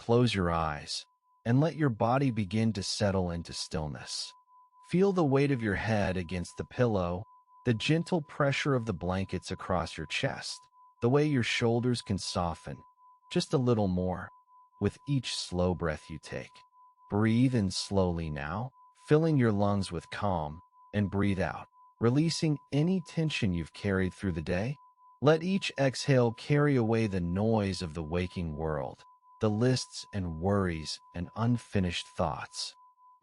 close your eyes and let your body begin to settle into stillness. Feel the weight of your head against the pillow, the gentle pressure of the blankets across your chest, the way your shoulders can soften just a little more with each slow breath you take. Breathe in slowly now, filling your lungs with calm, and breathe out, releasing any tension you've carried through the day. Let each exhale carry away the noise of the waking world, the lists and worries and unfinished thoughts.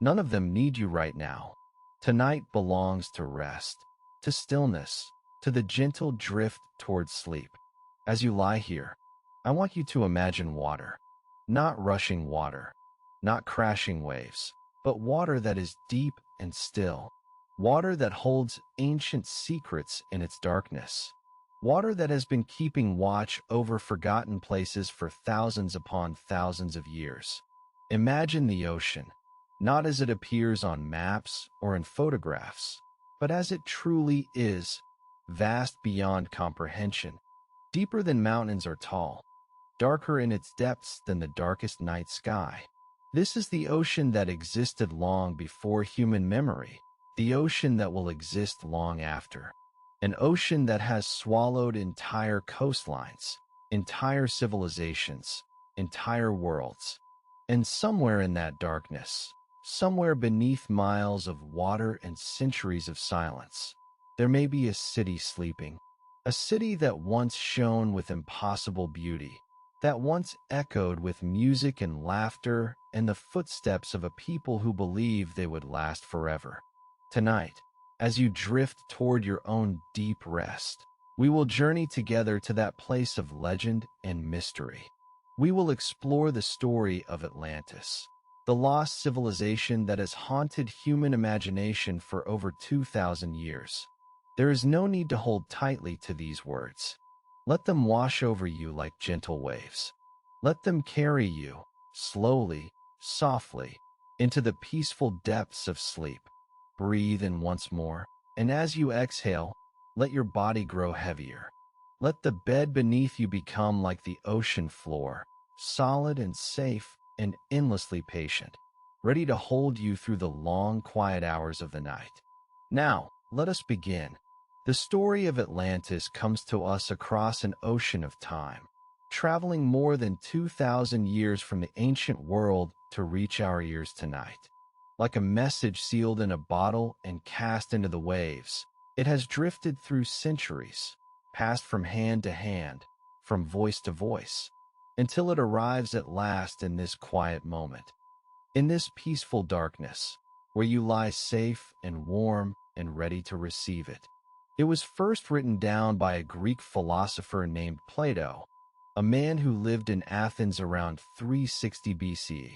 None of them need you right now. Tonight belongs to rest, to stillness, to the gentle drift towards sleep. As you lie here, I want you to imagine water. Not rushing water, not crashing waves, but water that is deep and still. Water that holds ancient secrets in its darkness. Water that has been keeping watch over forgotten places for thousands upon thousands of years. Imagine the ocean, not as it appears on maps or in photographs, but as it truly is, vast beyond comprehension, deeper than mountains are tall, darker in its depths than the darkest night sky. This is the ocean that existed long before human memory, the ocean that will exist long after. An ocean that has swallowed entire coastlines, entire civilizations, entire worlds. And somewhere in that darkness, somewhere beneath miles of water and centuries of silence, there may be a city sleeping. A city that once shone with impossible beauty, that once echoed with music and laughter and the footsteps of a people who believed they would last forever. Tonight, as you drift toward your own deep rest, we will journey together to that place of legend and mystery. We will explore the story of Atlantis, the lost civilization that has haunted human imagination for over 2,000 years. There is no need to hold tightly to these words. Let them wash over you like gentle waves. Let them carry you, slowly, softly, into the peaceful depths of sleep. Breathe in once more, and as you exhale, let your body grow heavier. Let the bed beneath you become like the ocean floor, solid and safe and endlessly patient, ready to hold you through the long, quiet hours of the night. Now, let us begin. The story of Atlantis comes to us across an ocean of time, traveling more than 2,000 years from the ancient world to reach our ears tonight. Like a message sealed in a bottle and cast into the waves, it has drifted through centuries, passed from hand to hand, from voice to voice, until it arrives at last in this quiet moment. In this peaceful darkness, where you lie safe and warm and ready to receive it. It was first written down by a Greek philosopher named Plato, a man who lived in Athens around 360 BCE.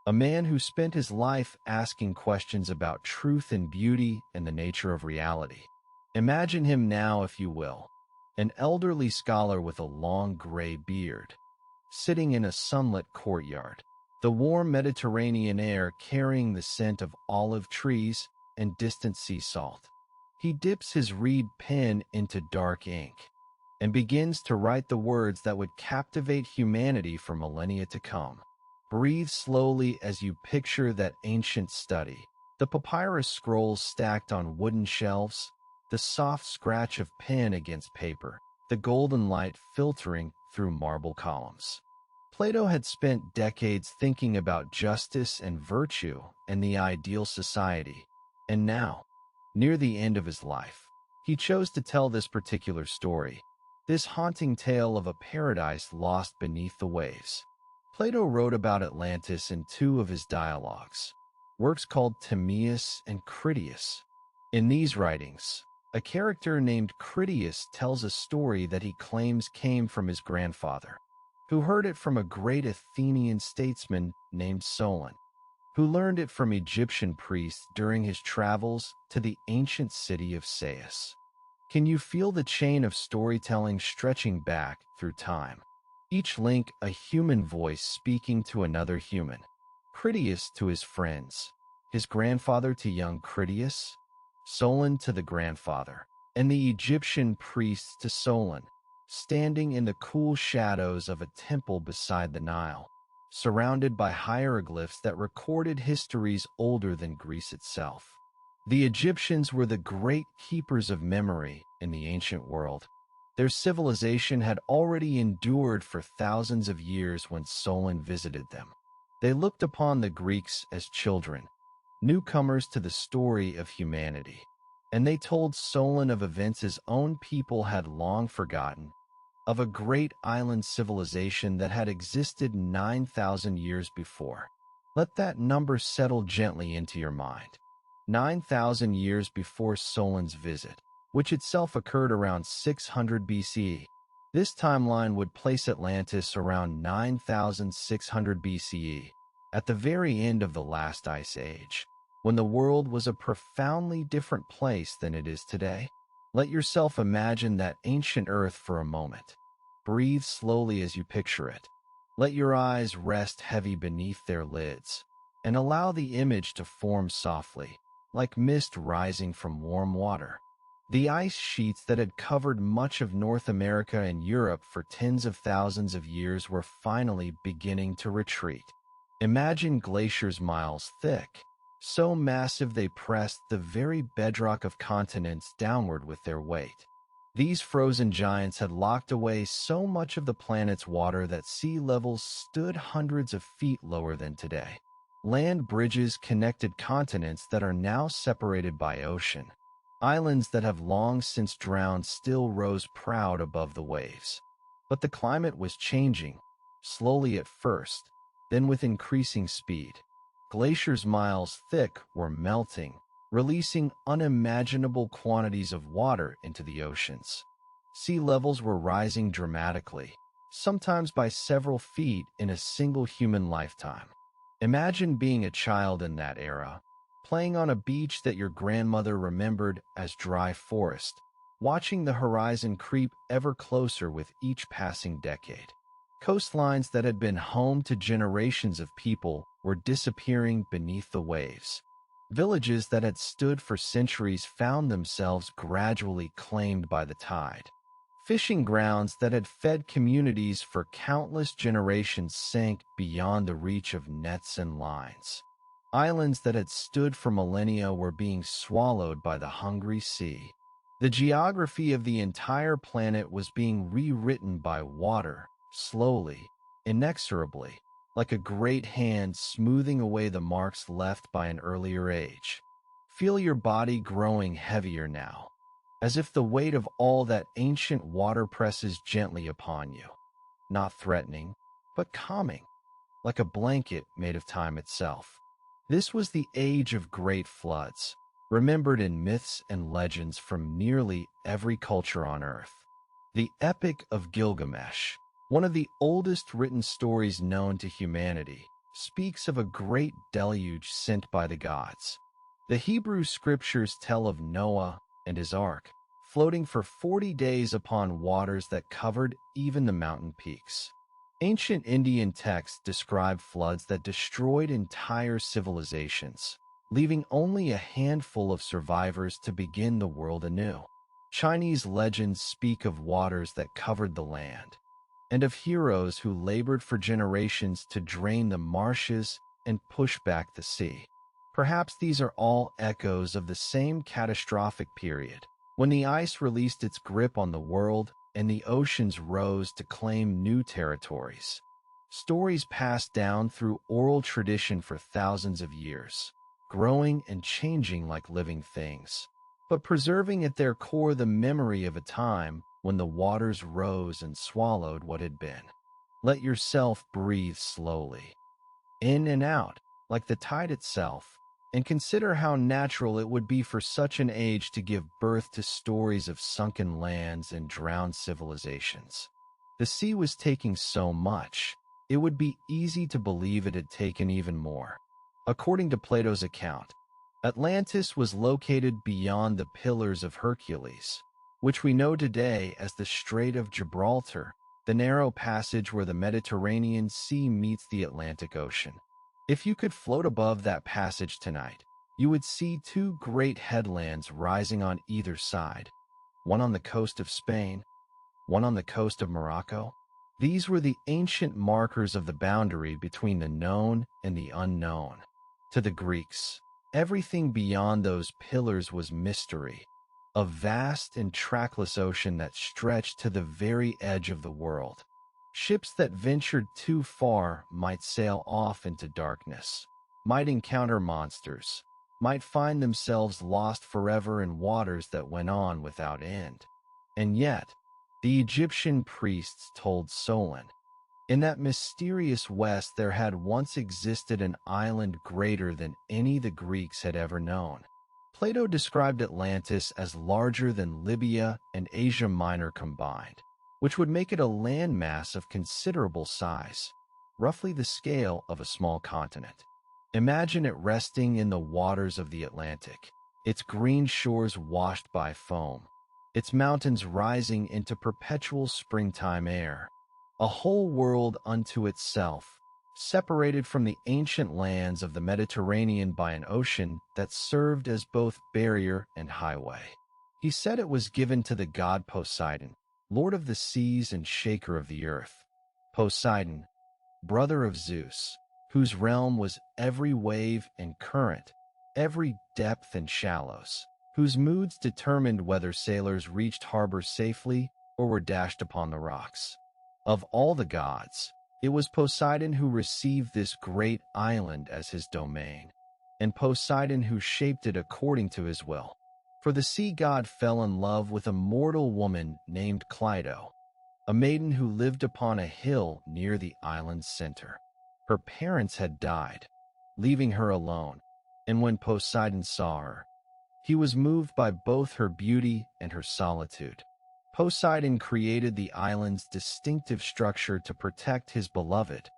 A man who spent his life asking questions about truth and beauty and the nature of reality. Imagine him now, if you will, an elderly scholar with a long gray beard, sitting in a sunlit courtyard, the warm Mediterranean air carrying the scent of olive trees and distant sea salt. He dips his reed pen into dark ink and begins to write the words that would captivate humanity for millennia to come. Breathe slowly as you picture that ancient study, the papyrus scrolls stacked on wooden shelves, the soft scratch of pen against paper, the golden light filtering through marble columns. Plato had spent decades thinking about justice and virtue and the ideal society, and now, near the end of his life, he chose to tell this particular story, this haunting tale of a paradise lost beneath the waves. Plato wrote about Atlantis in two of his dialogues, works called Timaeus and Critias. In these writings, a character named Critias tells a story that he claims came from his grandfather, who heard it from a great Athenian statesman named Solon, who learned it from Egyptian priests during his travels to the ancient city of Sais. Can you feel the chain of storytelling stretching back through time? Each link a human voice speaking to another human. Critias to his friends, his grandfather to young Critias, Solon to the grandfather, and the Egyptian priests to Solon, standing in the cool shadows of a temple beside the Nile. surrounded by hieroglyphs that recorded histories older than Greece itself. The Egyptians were the great keepers of memory in the ancient world. Their civilization had already endured for thousands of years when Solon visited them. They looked upon the Greeks as children, newcomers to the story of humanity, and they told Solon of events his own people had long forgotten, of a great island civilization that had existed 9,000 years before. Let that number settle gently into your mind. 9,000 years before Solon's visit, which itself occurred around 600 BCE. This timeline would place Atlantis around 9,600 BCE, at the very end of the last ice age, when the world was a profoundly different place than it is today. Let yourself imagine that ancient Earth for a moment. Breathe slowly as you picture it. Let your eyes rest heavy beneath their lids, and allow the image to form softly, like mist rising from warm water. The ice sheets that had covered much of North America and Europe for tens of thousands of years were finally beginning to retreat. Imagine glaciers miles thick, so massive they pressed the very bedrock of continents downward with their weight. These frozen giants had locked away so much of the planet's water that sea levels stood hundreds of feet lower than today. Land bridges connected continents that are now separated by ocean. Islands that have long since drowned still rose proud above the waves. But the climate was changing, slowly at first, then with increasing speed. Glaciers miles thick were melting, releasing unimaginable quantities of water into the oceans. Sea levels were rising dramatically, sometimes by several feet in a single human lifetime. Imagine being a child in that era, playing on a beach that your grandmother remembered as dry forest, watching the horizon creep ever closer with each passing decade. Coastlines that had been home to generations of people were disappearing beneath the waves. Villages that had stood for centuries found themselves gradually claimed by the tide. Fishing grounds that had fed communities for countless generations sank beyond the reach of nets and lines. Islands that had stood for millennia were being swallowed by the hungry sea. The geography of the entire planet was being rewritten by water, slowly, inexorably, like a great hand smoothing away the marks left by an earlier age. Feel your body growing heavier now, as if the weight of all that ancient water presses gently upon you, not threatening, but calming, like a blanket made of time itself. This was the age of great floods, remembered in myths and legends from nearly every culture on Earth. The Epic of Gilgamesh, one of the oldest written stories known to humanity, speaks of a great deluge sent by the gods. The Hebrew scriptures tell of Noah and his ark, floating for 40 days upon waters that covered even the mountain peaks. Ancient Indian texts describe floods that destroyed entire civilizations, leaving only a handful of survivors to begin the world anew. Chinese legends speak of waters that covered the land, and of heroes who labored for generations to drain the marshes and push back the sea. Perhaps these are all echoes of the same catastrophic period, when the ice released its grip on the world and the oceans rose to claim new territories. Stories passed down through oral tradition for thousands of years, growing and changing like living things, but preserving at their core the memory of a time when the waters rose and swallowed what had been. Let yourself breathe slowly, in and out, like the tide itself, and consider how natural it would be for such an age to give birth to stories of sunken lands and drowned civilizations. The sea was taking so much, it would be easy to believe it had taken even more. According to Plato's account, Atlantis was located beyond the Pillars of Hercules, which we know today as the Strait of Gibraltar, the narrow passage where the Mediterranean Sea meets the Atlantic Ocean. If you could float above that passage tonight, you would see two great headlands rising on either side, one on the coast of Spain, one on the coast of Morocco. These were the ancient markers of the boundary between the known and the unknown. To the Greeks, everything beyond those pillars was mystery, a vast and trackless ocean that stretched to the very edge of the world. Ships that ventured too far might sail off into darkness, might encounter monsters, might find themselves lost forever in waters that went on without end. And yet, the Egyptian priests told Solon, in that mysterious west there had once existed an island greater than any the Greeks had ever known. Plato described Atlantis as larger than Libya and Asia Minor combined, which would make it a landmass of considerable size, roughly the scale of a small continent. Imagine it resting in the waters of the Atlantic, its green shores washed by foam, its mountains rising into perpetual springtime air, a whole world unto itself, separated from the ancient lands of the Mediterranean by an ocean that served as both barrier and highway. He said it was given to the god Poseidon, lord of the seas and shaker of the earth. Poseidon, brother of Zeus, whose realm was every wave and current, every depth and shallows, whose moods determined whether sailors reached harbor safely or were dashed upon the rocks. Of all the gods, it was Poseidon who received this great island as his domain, and Poseidon who shaped it according to his will. For the sea god fell in love with a mortal woman named Cleito, a maiden who lived upon a hill near the island's center. Her parents had died, leaving her alone, and when Poseidon saw her, he was moved by both her beauty and her solitude. Poseidon created the island's distinctive structure to protect his beloved.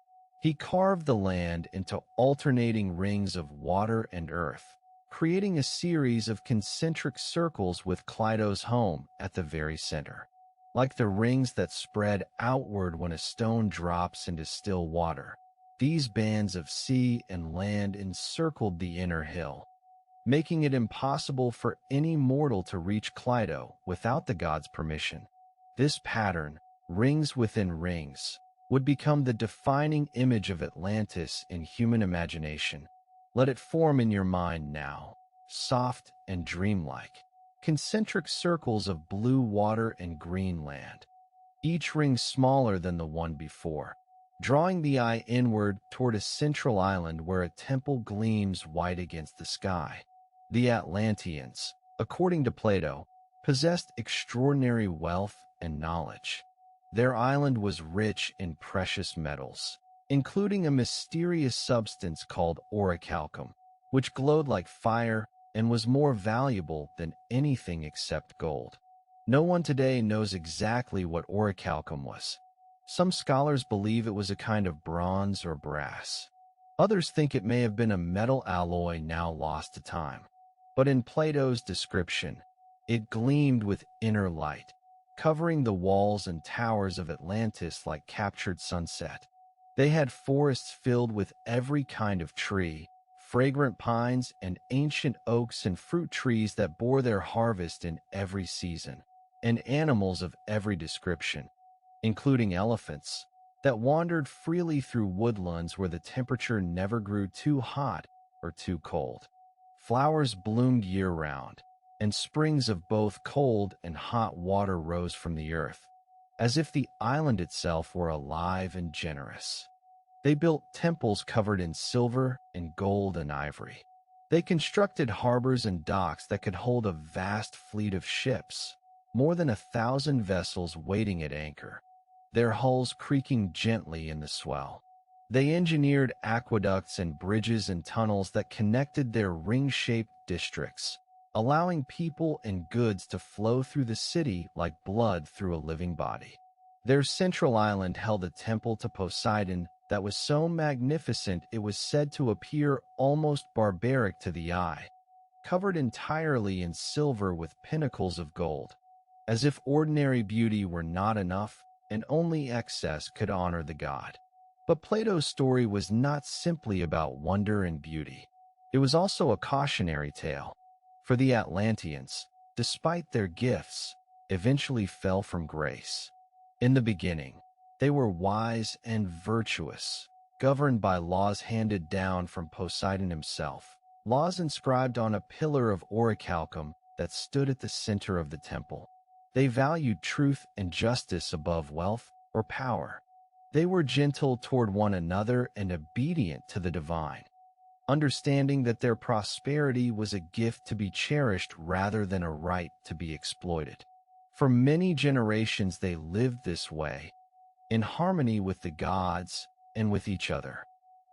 He carved the land into alternating rings of water and earth, creating a series of concentric circles with Cleito's home at the very center. Like the rings that spread outward when a stone drops into still water, these bands of sea and land encircled the inner hill, making it impossible for any mortal to reach Cleito without the god's permission. This pattern, rings within rings, would become the defining image of Atlantis in human imagination. Let it form in your mind now, soft and dreamlike, concentric circles of blue water and green land, each ring smaller than the one before, drawing the eye inward toward a central island where a temple gleams white against the sky. The Atlanteans, according to Plato, possessed extraordinary wealth and knowledge. Their island was rich in precious metals, including a mysterious substance called orichalcum, which glowed like fire and was more valuable than anything except gold. No one today knows exactly what orichalcum was. Some scholars believe it was a kind of bronze or brass. Others think it may have been a metal alloy now lost to time. But in Plato's description, it gleamed with inner light, covering the walls and towers of Atlantis like captured sunset. They had forests filled with every kind of tree, fragrant pines and ancient oaks and fruit trees that bore their harvest in every season, and animals of every description, including elephants, that wandered freely through woodlands where the temperature never grew too hot or too cold. Flowers bloomed year-round, and springs of both cold and hot water rose from the earth, as if the island itself were alive and generous. They built temples covered in silver and gold and ivory. They constructed harbors and docks that could hold a vast fleet of ships, more than 1,000 vessels waiting at anchor, their hulls creaking gently in the swell. They engineered aqueducts and bridges and tunnels that connected their ring-shaped districts, allowing people and goods to flow through the city like blood through a living body. Their central island held a temple to Poseidon that was so magnificent it was said to appear almost barbaric to the eye, covered entirely in silver with pinnacles of gold, as if ordinary beauty were not enough and only excess could honor the god. But Plato's story was not simply about wonder and beauty. It was also a cautionary tale, for the Atlanteans, despite their gifts, eventually fell from grace. In the beginning, They were wise and virtuous, governed by laws handed down from Poseidon himself, laws inscribed on a pillar of orichalcum that stood at the center of the temple. They valued truth and justice above wealth or power. They were gentle toward one another and obedient to the divine, understanding that their prosperity was a gift to be cherished rather than a right to be exploited. For many generations they lived this way, in harmony with the gods and with each other.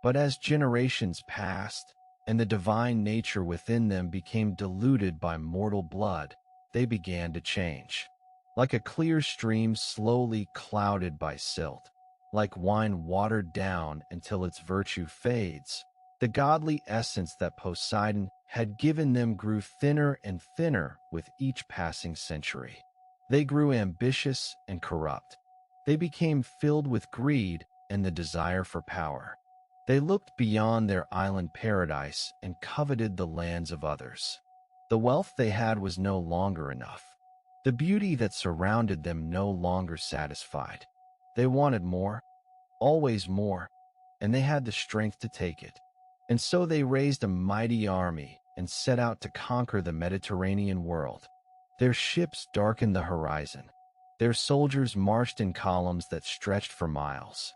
But as generations passed, and the divine nature within them became diluted by mortal blood, they began to change. Like a clear stream slowly clouded by silt, like wine watered down until its virtue fades, the godly essence that Poseidon had given them grew thinner and thinner with each passing century. They grew ambitious and corrupt. They became filled with greed and the desire for power. They looked beyond their island paradise and coveted the lands of others. The wealth they had was no longer enough. The beauty that surrounded them no longer satisfied. They wanted more, always more, and they had the strength to take it. And so they raised a mighty army and set out to conquer the Mediterranean world. Their ships darkened the horizon. Their soldiers marched in columns that stretched for miles.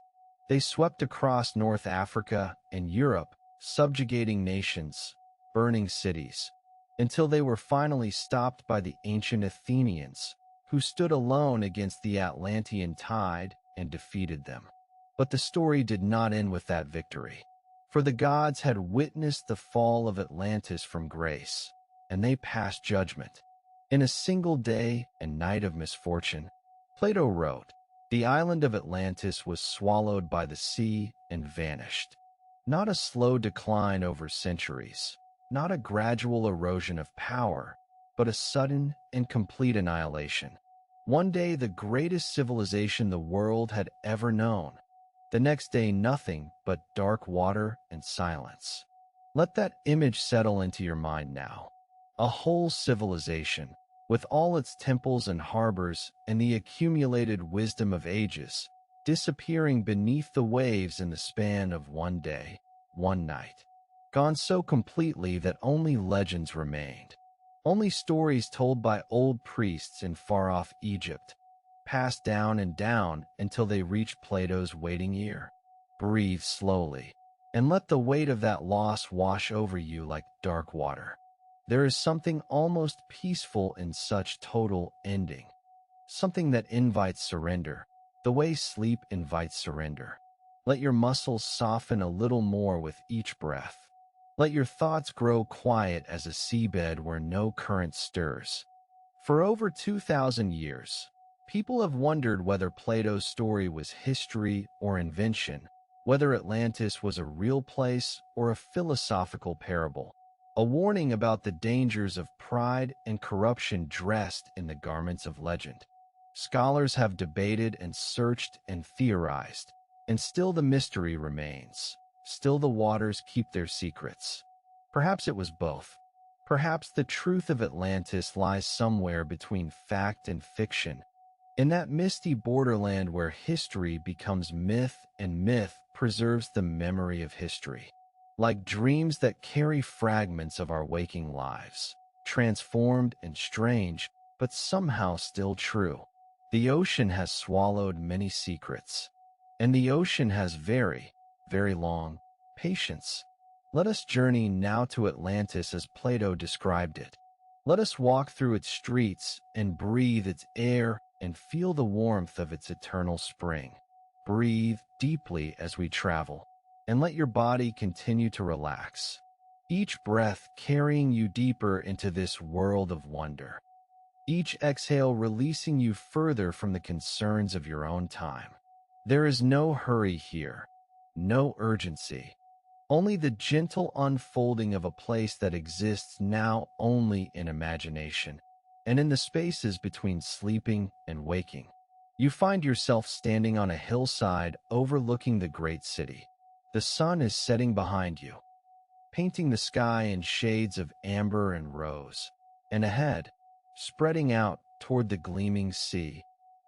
They swept across North Africa and Europe, subjugating nations, burning cities, until they were finally stopped by the ancient Athenians, who stood alone against the Atlantean tide and defeated them. But the story did not end with that victory, for the gods had witnessed the fall of Atlantis from grace, and they passed judgment. In a single day and night of misfortune, Plato wrote, the island of Atlantis was swallowed by the sea and vanished. Not a slow decline over centuries, not a gradual erosion of power, but a sudden and complete annihilation. One day the greatest civilization the world had ever known. The next day nothing but dark water and silence. Let that image settle into your mind now. A whole civilization, with all its temples and harbors and the accumulated wisdom of ages, disappearing beneath the waves in the span of one day, one night. Gone so completely that only legends remained. Only stories told by old priests in far-off Egypt, passed down and down until they reached Plato's waiting ear. Breathe slowly, and let the weight of that loss wash over you like dark water. There is something almost peaceful in such total ending, something that invites surrender, the way sleep invites surrender. Let your muscles soften a little more with each breath. Let your thoughts grow quiet as a seabed where no current stirs. For over 2,000 years, people have wondered whether Plato's story was history or invention, whether Atlantis was a real place or a philosophical parable, a warning about the dangers of pride and corruption dressed in the garments of legend. Scholars have debated and searched and theorized, and still the mystery remains. Still the waters keep their secrets. Perhaps it was both. Perhaps the truth of Atlantis lies somewhere between fact and fiction, in that misty borderland where history becomes myth and myth preserves the memory of history. Like dreams that carry fragments of our waking lives, transformed and strange, but somehow still true. The ocean has swallowed many secrets, and the ocean has very, very long patience. Let us journey now to Atlantis as Plato described it. Let us walk through its streets and breathe its air and feel the warmth of its eternal spring. Breathe deeply as we travel, and let your body continue to relax, each breath carrying you deeper into this world of wonder. Each exhale releasing you further from the concerns of your own time. There is no hurry here, no urgency, only the gentle unfolding of a place that exists now only in imagination, and in the spaces between sleeping and waking. You find yourself standing on a hillside overlooking the great city. The sun is setting behind you, painting the sky in shades of amber and rose, and ahead, spreading out toward the gleaming sea,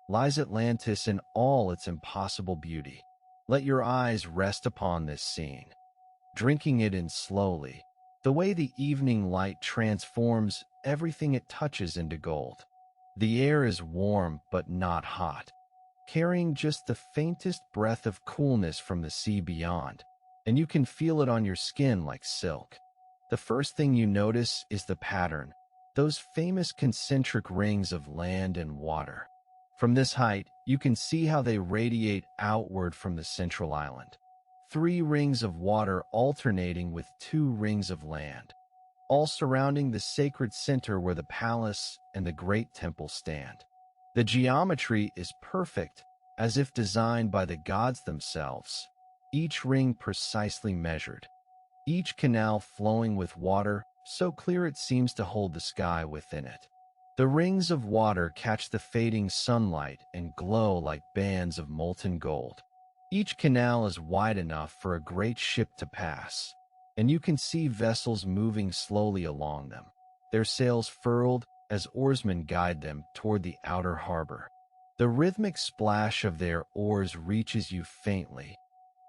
lies Atlantis in all its impossible beauty. Let your eyes rest upon this scene, drinking it in slowly, the way the evening light transforms everything it touches into gold. The air is warm but not hot, carrying just the faintest breath of coolness from the sea beyond, and you can feel it on your skin like silk. The first thing you notice is the pattern, those famous concentric rings of land and water. From this height, you can see how they radiate outward from the central island. 3 rings of water alternating with 2 rings of land, all surrounding the sacred center where the palace and the great temple stand. The geometry is perfect, as if designed by the gods themselves, each ring precisely measured, each canal flowing with water so clear it seems to hold the sky within it. The rings of water catch the fading sunlight and glow like bands of molten gold. Each canal is wide enough for a great ship to pass, and you can see vessels moving slowly along them, their sails furled as oarsmen guide them toward the outer harbor. The rhythmic splash of their oars reaches you faintly,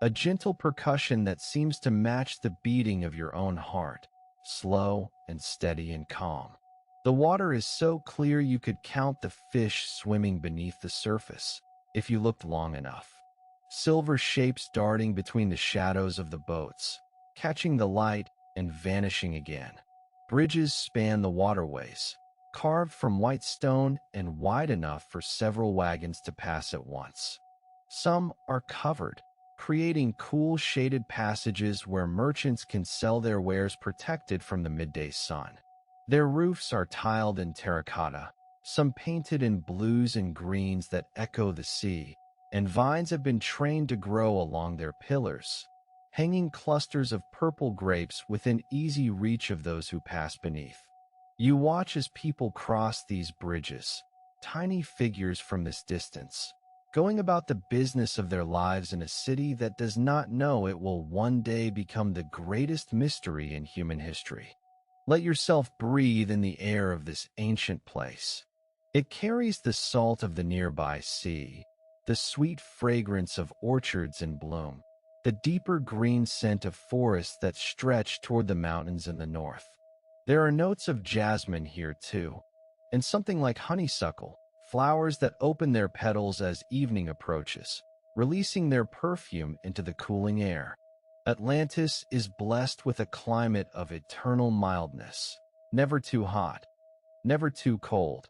a gentle percussion that seems to match the beating of your own heart, slow and steady and calm. The water is so clear you could count the fish swimming beneath the surface if you looked long enough. Silver shapes darting between the shadows of the boats, catching the light and vanishing again. Bridges span the waterways, carved from white stone and wide enough for several wagons to pass at once. Some are covered, creating cool shaded passages where merchants can sell their wares protected from the midday sun. Their roofs are tiled in terracotta, some painted in blues and greens that echo the sea, and vines have been trained to grow along their pillars, hanging clusters of purple grapes within easy reach of those who pass beneath. You watch as people cross these bridges, tiny figures from this distance, going about the business of their lives in a city that does not know it will one day become the greatest mystery in human history. Let yourself breathe in the air of this ancient place. It carries the salt of the nearby sea, the sweet fragrance of orchards in bloom, the deeper green scent of forests that stretch toward the mountains in the north. There are notes of jasmine here too, and something like honeysuckle, flowers that open their petals as evening approaches, releasing their perfume into the cooling air. Atlantis is blessed with a climate of eternal mildness, never too hot, never too cold,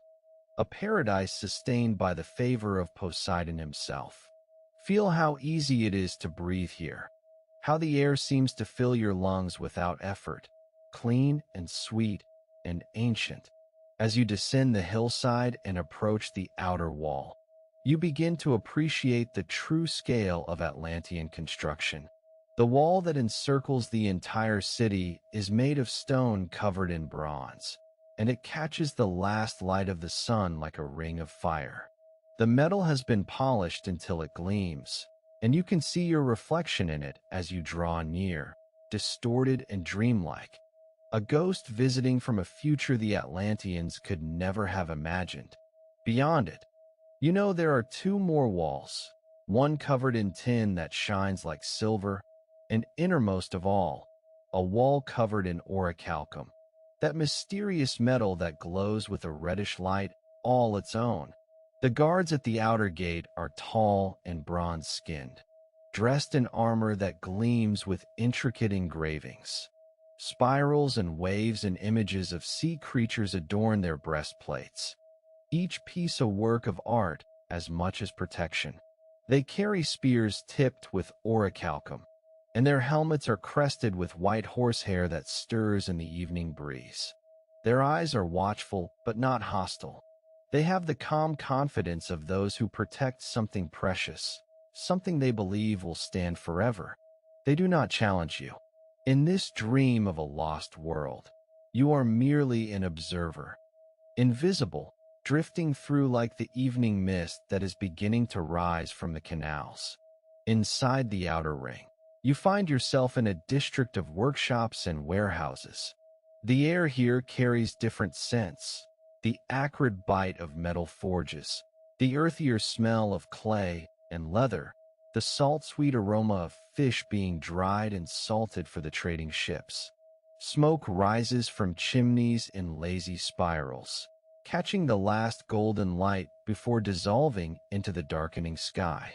a paradise sustained by the favor of Poseidon himself. Feel how easy it is to breathe here, how the air seems to fill your lungs without effort, clean and sweet and ancient. As you descend the hillside and approach the outer wall, you begin to appreciate the true scale of Atlantean construction. The wall that encircles the entire city is made of stone covered in bronze, and it catches the last light of the sun like a ring of fire. The metal has been polished until it gleams, and you can see your reflection in it as you draw near, distorted and dreamlike. A ghost visiting from a future the Atlanteans could never have imagined. Beyond it, you know there are 2 more walls, one covered in tin that shines like silver, and innermost of all, a wall covered in orichalcum, that mysterious metal that glows with a reddish light all its own. The guards at the outer gate are tall and bronze-skinned, dressed in armor that gleams with intricate engravings. Spirals and waves and images of sea creatures adorn their breastplates, each piece a work of art as much as protection. They carry spears tipped with orichalcum, and their helmets are crested with white horsehair that stirs in the evening breeze. Their eyes are watchful but not hostile. They have the calm confidence of those who protect something precious, something they believe will stand forever. They do not challenge you. In this dream of a lost world, you are merely an observer, invisible, drifting through like the evening mist that is beginning to rise from the canals. Inside the outer ring, you find yourself in a district of workshops and warehouses. The air here carries different scents, the acrid bite of metal forges, The earthier smell of clay and leather, the salt-sweet aroma of fish being dried and salted for the trading ships. Smoke rises from chimneys in lazy spirals, catching the last golden light before dissolving into the darkening sky.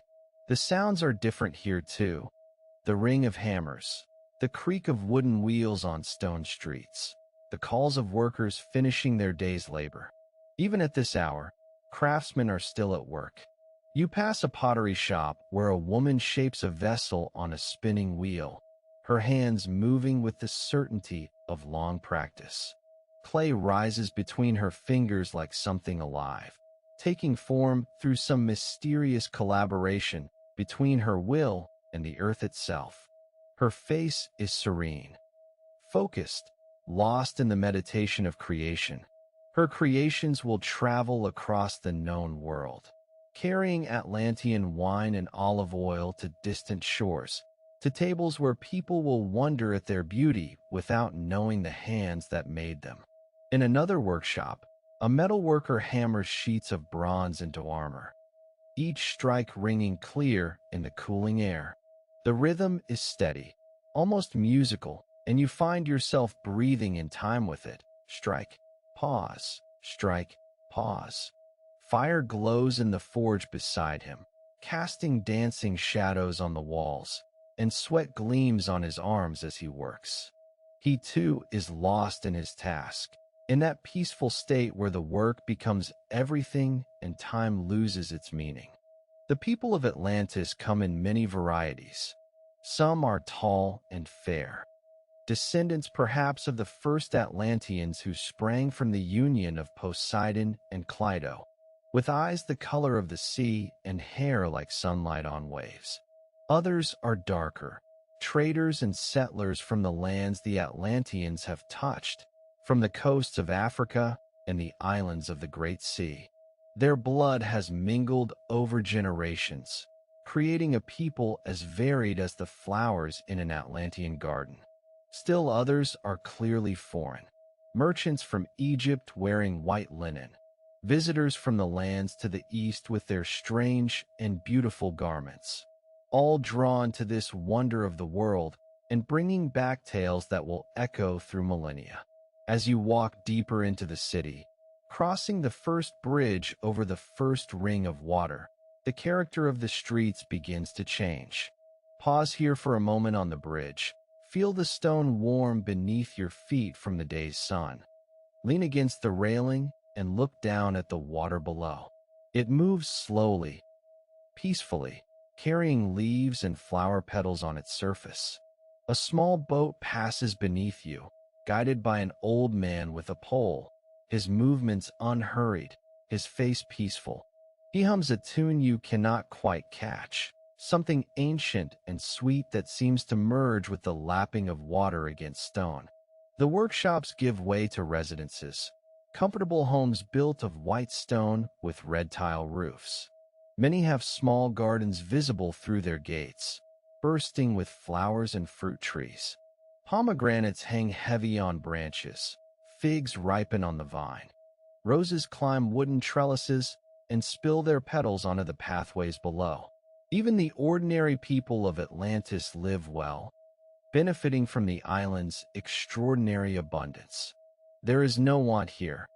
The sounds are different here too. The ring of hammers, the creak of wooden wheels on stone streets, the calls of workers finishing their day's labor. Even at this hour, craftsmen are still at work. You pass a pottery shop where a woman shapes a vessel on a spinning wheel, her hands moving with the certainty of long practice. Clay rises between her fingers like something alive, taking form through some mysterious collaboration between her will and the earth itself. Her face is serene, focused, lost in the meditation of creation. Her creations will travel across the known world, carrying Atlantean wine and olive oil to distant shores, to tables where people will wonder at their beauty without knowing the hands that made them. In another workshop, a metalworker hammers sheets of bronze into armor, each strike ringing clear in the cooling air. The rhythm is steady, almost musical, and you find yourself breathing in time with it. Strike, pause, strike, pause. Fire glows in the forge beside him, casting dancing shadows on the walls, and sweat gleams on his arms as he works. He too is lost in his task, in that peaceful state where the work becomes everything and time loses its meaning. The people of Atlantis come in many varieties. Some are tall and fair, descendants perhaps of the first Atlanteans who sprang from the union of Poseidon and Cleito, with eyes the color of the sea and hair like sunlight on waves. Others are darker, traders and settlers from the lands the Atlanteans have touched, from the coasts of Africa and the islands of the Great Sea. Their blood has mingled over generations, creating a people as varied as the flowers in an Atlantean garden. Still others are clearly foreign, merchants from Egypt wearing white linen, visitors from the lands to the east with their strange and beautiful garments, all drawn to this wonder of the world and bringing back tales that will echo through millennia. As you walk deeper into the city, crossing the first bridge over the first ring of water, the character of the streets begins to change. Pause here for a moment on the bridge. Feel the stone warm beneath your feet from the day's sun. Lean against the railing and look down at the water below. It moves slowly, peacefully, carrying leaves and flower petals on its surface. A small boat passes beneath you, guided by an old man with a pole, his movements unhurried, his face peaceful. He hums a tune you cannot quite catch, something ancient and sweet that seems to merge with the lapping of water against stone. The workshops give way to residences, comfortable homes built of white stone with red tile roofs. Many have small gardens visible through their gates, bursting with flowers and fruit trees. Pomegranates hang heavy on branches, figs ripen on the vine. Roses climb wooden trellises and spill their petals onto the pathways below. Even the ordinary people of Atlantis live well, benefiting from the island's extraordinary abundance. There is no want here,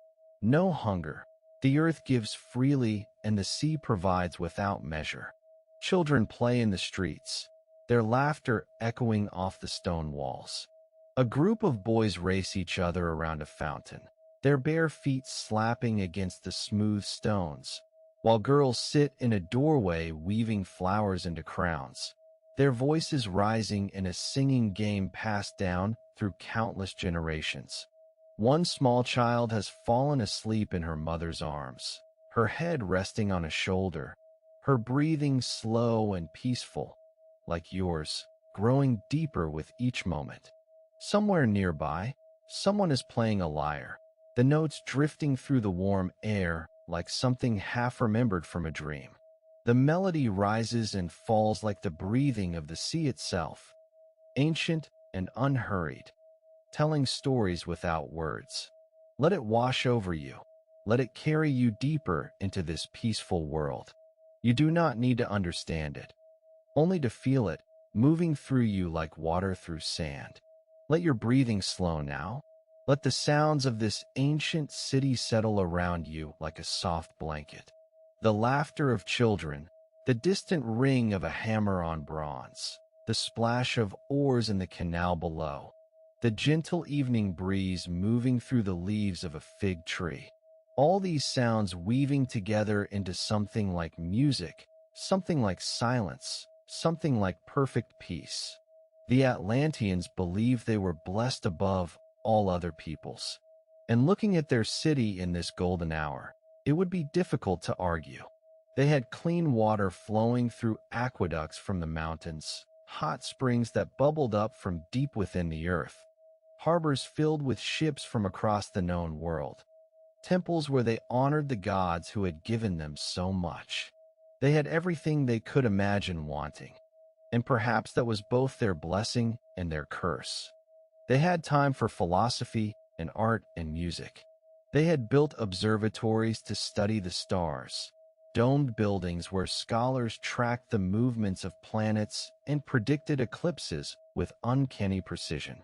no hunger. The earth gives freely and the sea provides without measure. Children play in the streets, their laughter echoing off the stone walls. A group of boys race each other around a fountain, their bare feet slapping against the smooth stones, while girls sit in a doorway weaving flowers into crowns, their voices rising in a singing game passed down through countless generations. One small child has fallen asleep in her mother's arms, her head resting on a shoulder, her breathing slow and peaceful, like yours, growing deeper with each moment. Somewhere nearby, someone is playing a lyre, the notes drifting through the warm air like something half-remembered from a dream. The melody rises and falls like the breathing of the sea itself, ancient and unhurried, telling stories without words. Let it wash over you. Let it carry you deeper into this peaceful world. You do not need to understand it, only to feel it moving through you like water through sand. Let your breathing slow now. Let the sounds of this ancient city settle around you like a soft blanket. The laughter of children, the distant ring of a hammer on bronze, the splash of oars in the canal below, the gentle evening breeze moving through the leaves of a fig tree. All these sounds weaving together into something like music, something like silence, something like perfect peace. The Atlanteans believed they were blessed above all other peoples. And looking at their city in this golden hour, it would be difficult to argue. They had clean water flowing through aqueducts from the mountains, hot springs that bubbled up from deep within the earth, harbors filled with ships from across the known world, temples where they honored the gods who had given them so much. They had everything they could imagine wanting, and perhaps that was both their blessing and their curse. They had time for philosophy and art and music. They had built observatories to study the stars, domed buildings where scholars tracked the movements of planets and predicted eclipses with uncanny precision.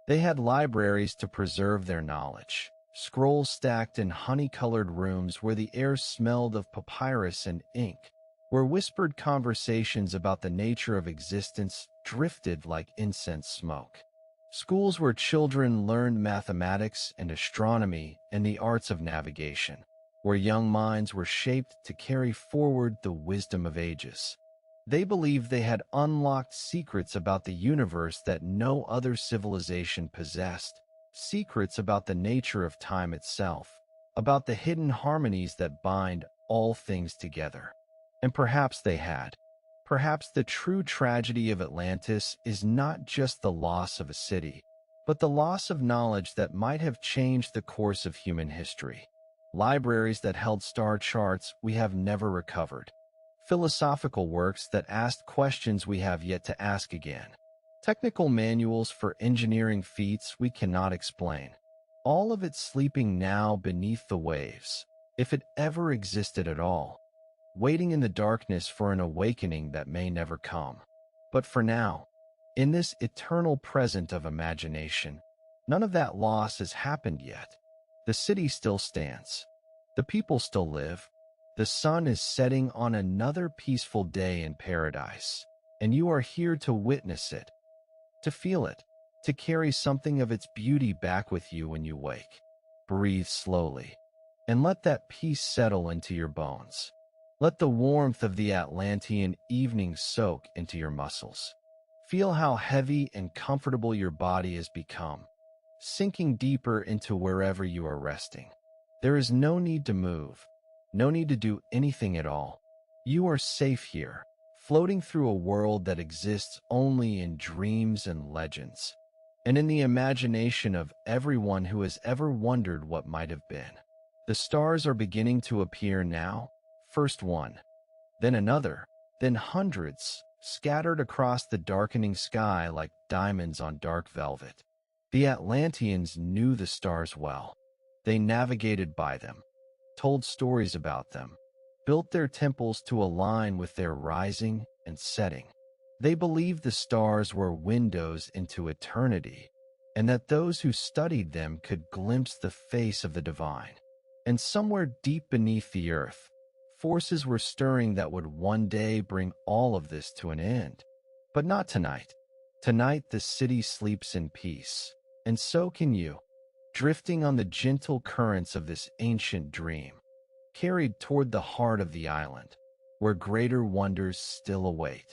They had libraries to preserve their knowledge, scrolls stacked in honey-colored rooms where the air smelled of papyrus and ink, where whispered conversations about the nature of existence drifted like incense smoke. Schools where children learned mathematics and astronomy and the arts of navigation, where young minds were shaped to carry forward the wisdom of ages. They believed they had unlocked secrets about the universe that no other civilization possessed, secrets about the nature of time itself, about the hidden harmonies that bind all things together. And perhaps they had. Perhaps the true tragedy of Atlantis is not just the loss of a city, but the loss of knowledge that might have changed the course of human history. Libraries that held star charts we have never recovered. Philosophical works that asked questions we have yet to ask again. Technical manuals for engineering feats we cannot explain. All of it sleeping now beneath the waves, if it ever existed at all, waiting in the darkness for an awakening that may never come. But for now, in this eternal present of imagination, none of that loss has happened yet. The city still stands. The people still live. The sun is setting on another peaceful day in paradise, and you are here to witness it, to feel it, to carry something of its beauty back with you when you wake. Breathe slowly, and let that peace settle into your bones. Let the warmth of the Atlantean evening soak into your muscles. Feel how heavy and comfortable your body has become, sinking deeper into wherever you are resting. There is no need to move, no need to do anything at all. You are safe here, floating through a world that exists only in dreams and legends, and in the imagination of everyone who has ever wondered what might have been. The stars are beginning to appear now, first one, then another, then hundreds, scattered across the darkening sky like diamonds on dark velvet. The Atlanteans knew the stars well. They navigated by them, told stories about them, built their temples to align with their rising and setting. They believed the stars were windows into eternity, and that those who studied them could glimpse the face of the divine. And somewhere deep beneath the earth, forces were stirring that would one day bring all of this to an end. But not tonight. Tonight the city sleeps in peace, and so can you, drifting on the gentle currents of this ancient dream, carried toward the heart of the island, where greater wonders still await.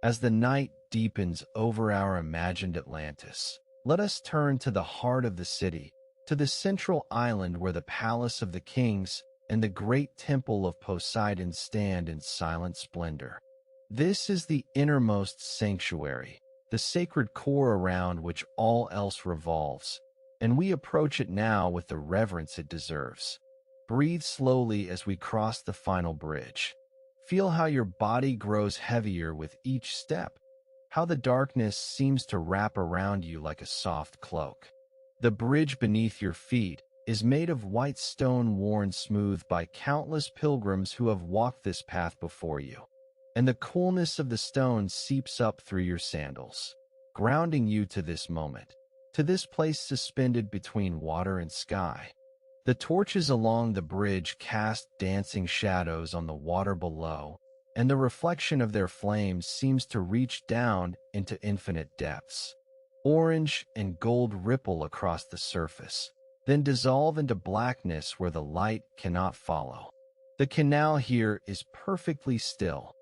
As the night deepens over our imagined Atlantis, let us turn to the heart of the city, to the central island where the palace of the kings and the great temple of Poseidon stand in silent splendor. This is the innermost sanctuary, the sacred core around which all else revolves, and we approach it now with the reverence it deserves. Breathe slowly as we cross the final bridge. Feel how your body grows heavier with each step, how the darkness seems to wrap around you like a soft cloak. The bridge beneath your feet is made of white stone worn smooth by countless pilgrims who have walked this path before you. And the coolness of the stone seeps up through your sandals, grounding you to this moment, to this place suspended between water and sky. The torches along the bridge cast dancing shadows on the water below, and the reflection of their flames seems to reach down into infinite depths. Orange and gold ripple across the surface, then dissolve into blackness where the light cannot follow. The canal here is perfectly still,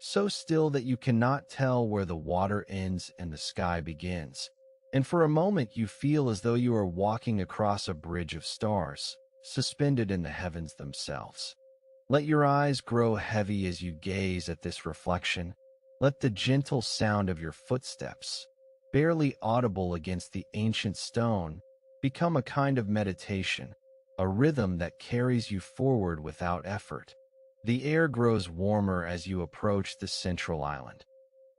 so still that you cannot tell where the water ends and the sky begins. And for a moment you feel as though you are walking across a bridge of stars, suspended in the heavens themselves. Let your eyes grow heavy as you gaze at this reflection. Let the gentle sound of your footsteps, barely audible against the ancient stone, become a kind of meditation, a rhythm that carries you forward without effort. The air grows warmer as you approach the central island,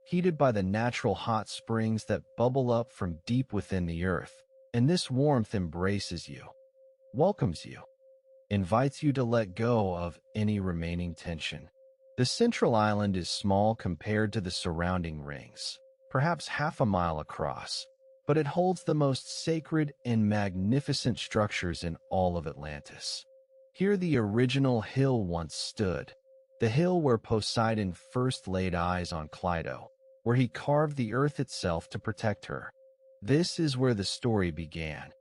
heated by the natural hot springs that bubble up from deep within the earth, and this warmth embraces you, welcomes you, invites you to let go of any remaining tension. The central island is small compared to the surrounding rings, perhaps half a mile across, but it holds the most sacred and magnificent structures in all of Atlantis. Here the original hill once stood, the hill where Poseidon first laid eyes on Cleito, where he carved the earth itself to protect her. This is where the story began,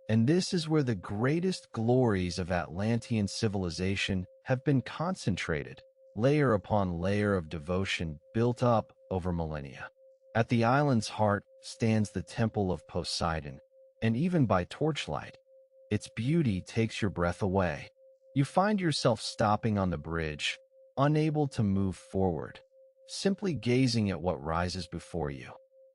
and this is where the greatest glories of Atlantean civilization have been concentrated, layer upon layer of devotion built up over millennia. At the island's heart stands the Temple of Poseidon, and even by torchlight, its beauty takes your breath away. You find yourself stopping on the bridge, unable to move forward, simply gazing at what rises before you.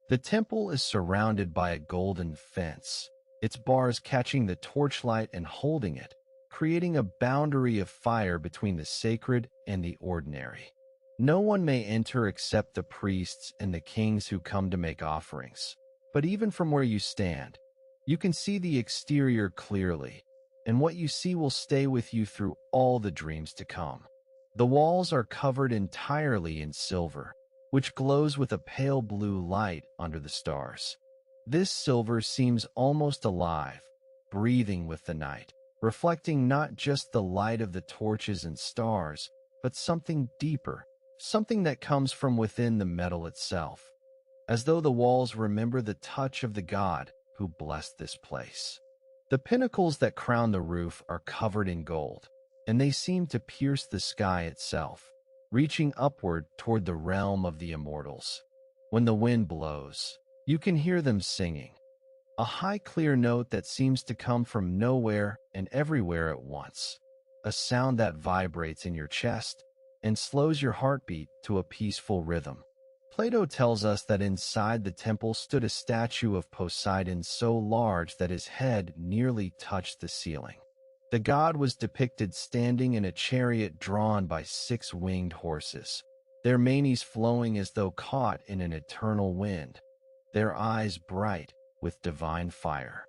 The temple is surrounded by a golden fence, its bars catching the torchlight and holding it, creating a boundary of fire between the sacred and the ordinary. No one may enter except the priests and the kings who come to make offerings. But even from where you stand, you can see the exterior clearly, and what you see will stay with you through all the dreams to come. The walls are covered entirely in silver, which glows with a pale blue light under the stars. This silver seems almost alive, breathing with the night, reflecting not just the light of the torches and stars, but something deeper, something that comes from within the metal itself, as though the walls remember the touch of the god who blessed this place. The pinnacles that crown the roof are covered in gold, and they seem to pierce the sky itself, reaching upward toward the realm of the immortals. When the wind blows, you can hear them singing, a high clear note that seems to come from nowhere and everywhere at once, a sound that vibrates in your chest and slows your heartbeat to a peaceful rhythm. Plato tells us that inside the temple stood a statue of Poseidon so large that his head nearly touched the ceiling. The god was depicted standing in a chariot drawn by 6 winged horses, their manes flowing as though caught in an eternal wind, their eyes bright with divine fire.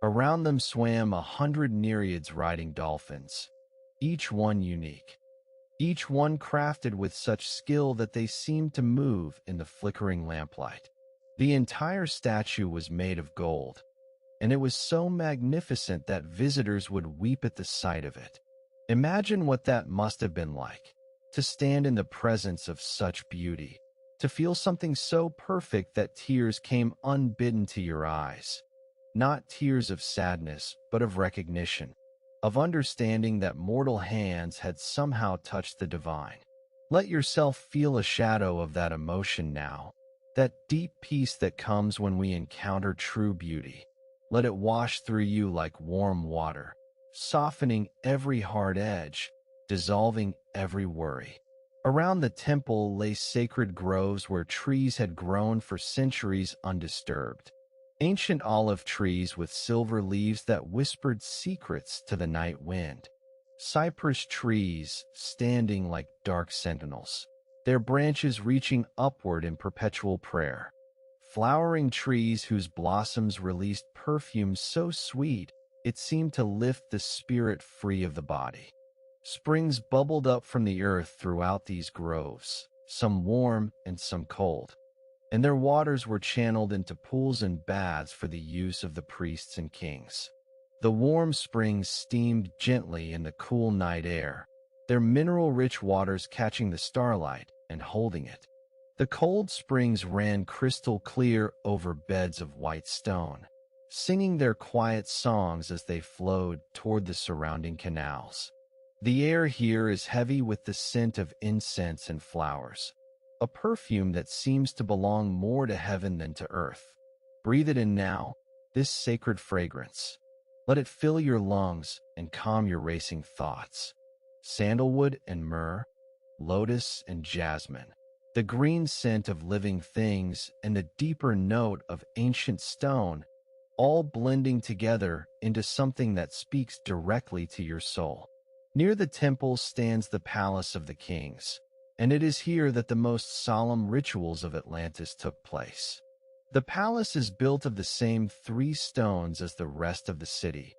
Around them swam 100 nereids riding dolphins, each one unique, each one crafted with such skill that they seemed to move in the flickering lamplight. The entire statue was made of gold, and it was so magnificent that visitors would weep at the sight of it. Imagine what that must have been like, to stand in the presence of such beauty, to feel something so perfect that tears came unbidden to your eyes. Not tears of sadness, but of recognition, of understanding that mortal hands had somehow touched the divine. Let yourself feel a shadow of that emotion now, that deep peace that comes when we encounter true beauty. Let it wash through you like warm water, softening every hard edge, dissolving every worry. Around the temple lay sacred groves where trees had grown for centuries undisturbed. Ancient olive trees with silver leaves that whispered secrets to the night wind. Cypress trees standing like dark sentinels, their branches reaching upward in perpetual prayer. Flowering trees whose blossoms released perfumes so sweet It seemed to lift the spirit free of the body. Springs bubbled up from the earth throughout these groves, some warm and some cold, and their waters were channeled into pools and baths for the use of the priests and kings. The warm springs steamed gently in the cool night air, their mineral-rich waters catching the starlight and holding it. The cold springs ran crystal clear over beds of white stone, singing their quiet songs as they flowed toward the surrounding canals. The air here is heavy with the scent of incense and flowers, a perfume that seems to belong more to heaven than to earth. Breathe it in now, this sacred fragrance. Let it fill your lungs and calm your racing thoughts. Sandalwood and myrrh, lotus and jasmine, the green scent of living things and the deeper note of ancient stone, all blending together into something that speaks directly to your soul. Near the temple stands the Palace of the Kings, and it is here that the most solemn rituals of Atlantis took place. The palace is built of the same three stones as the rest of the city,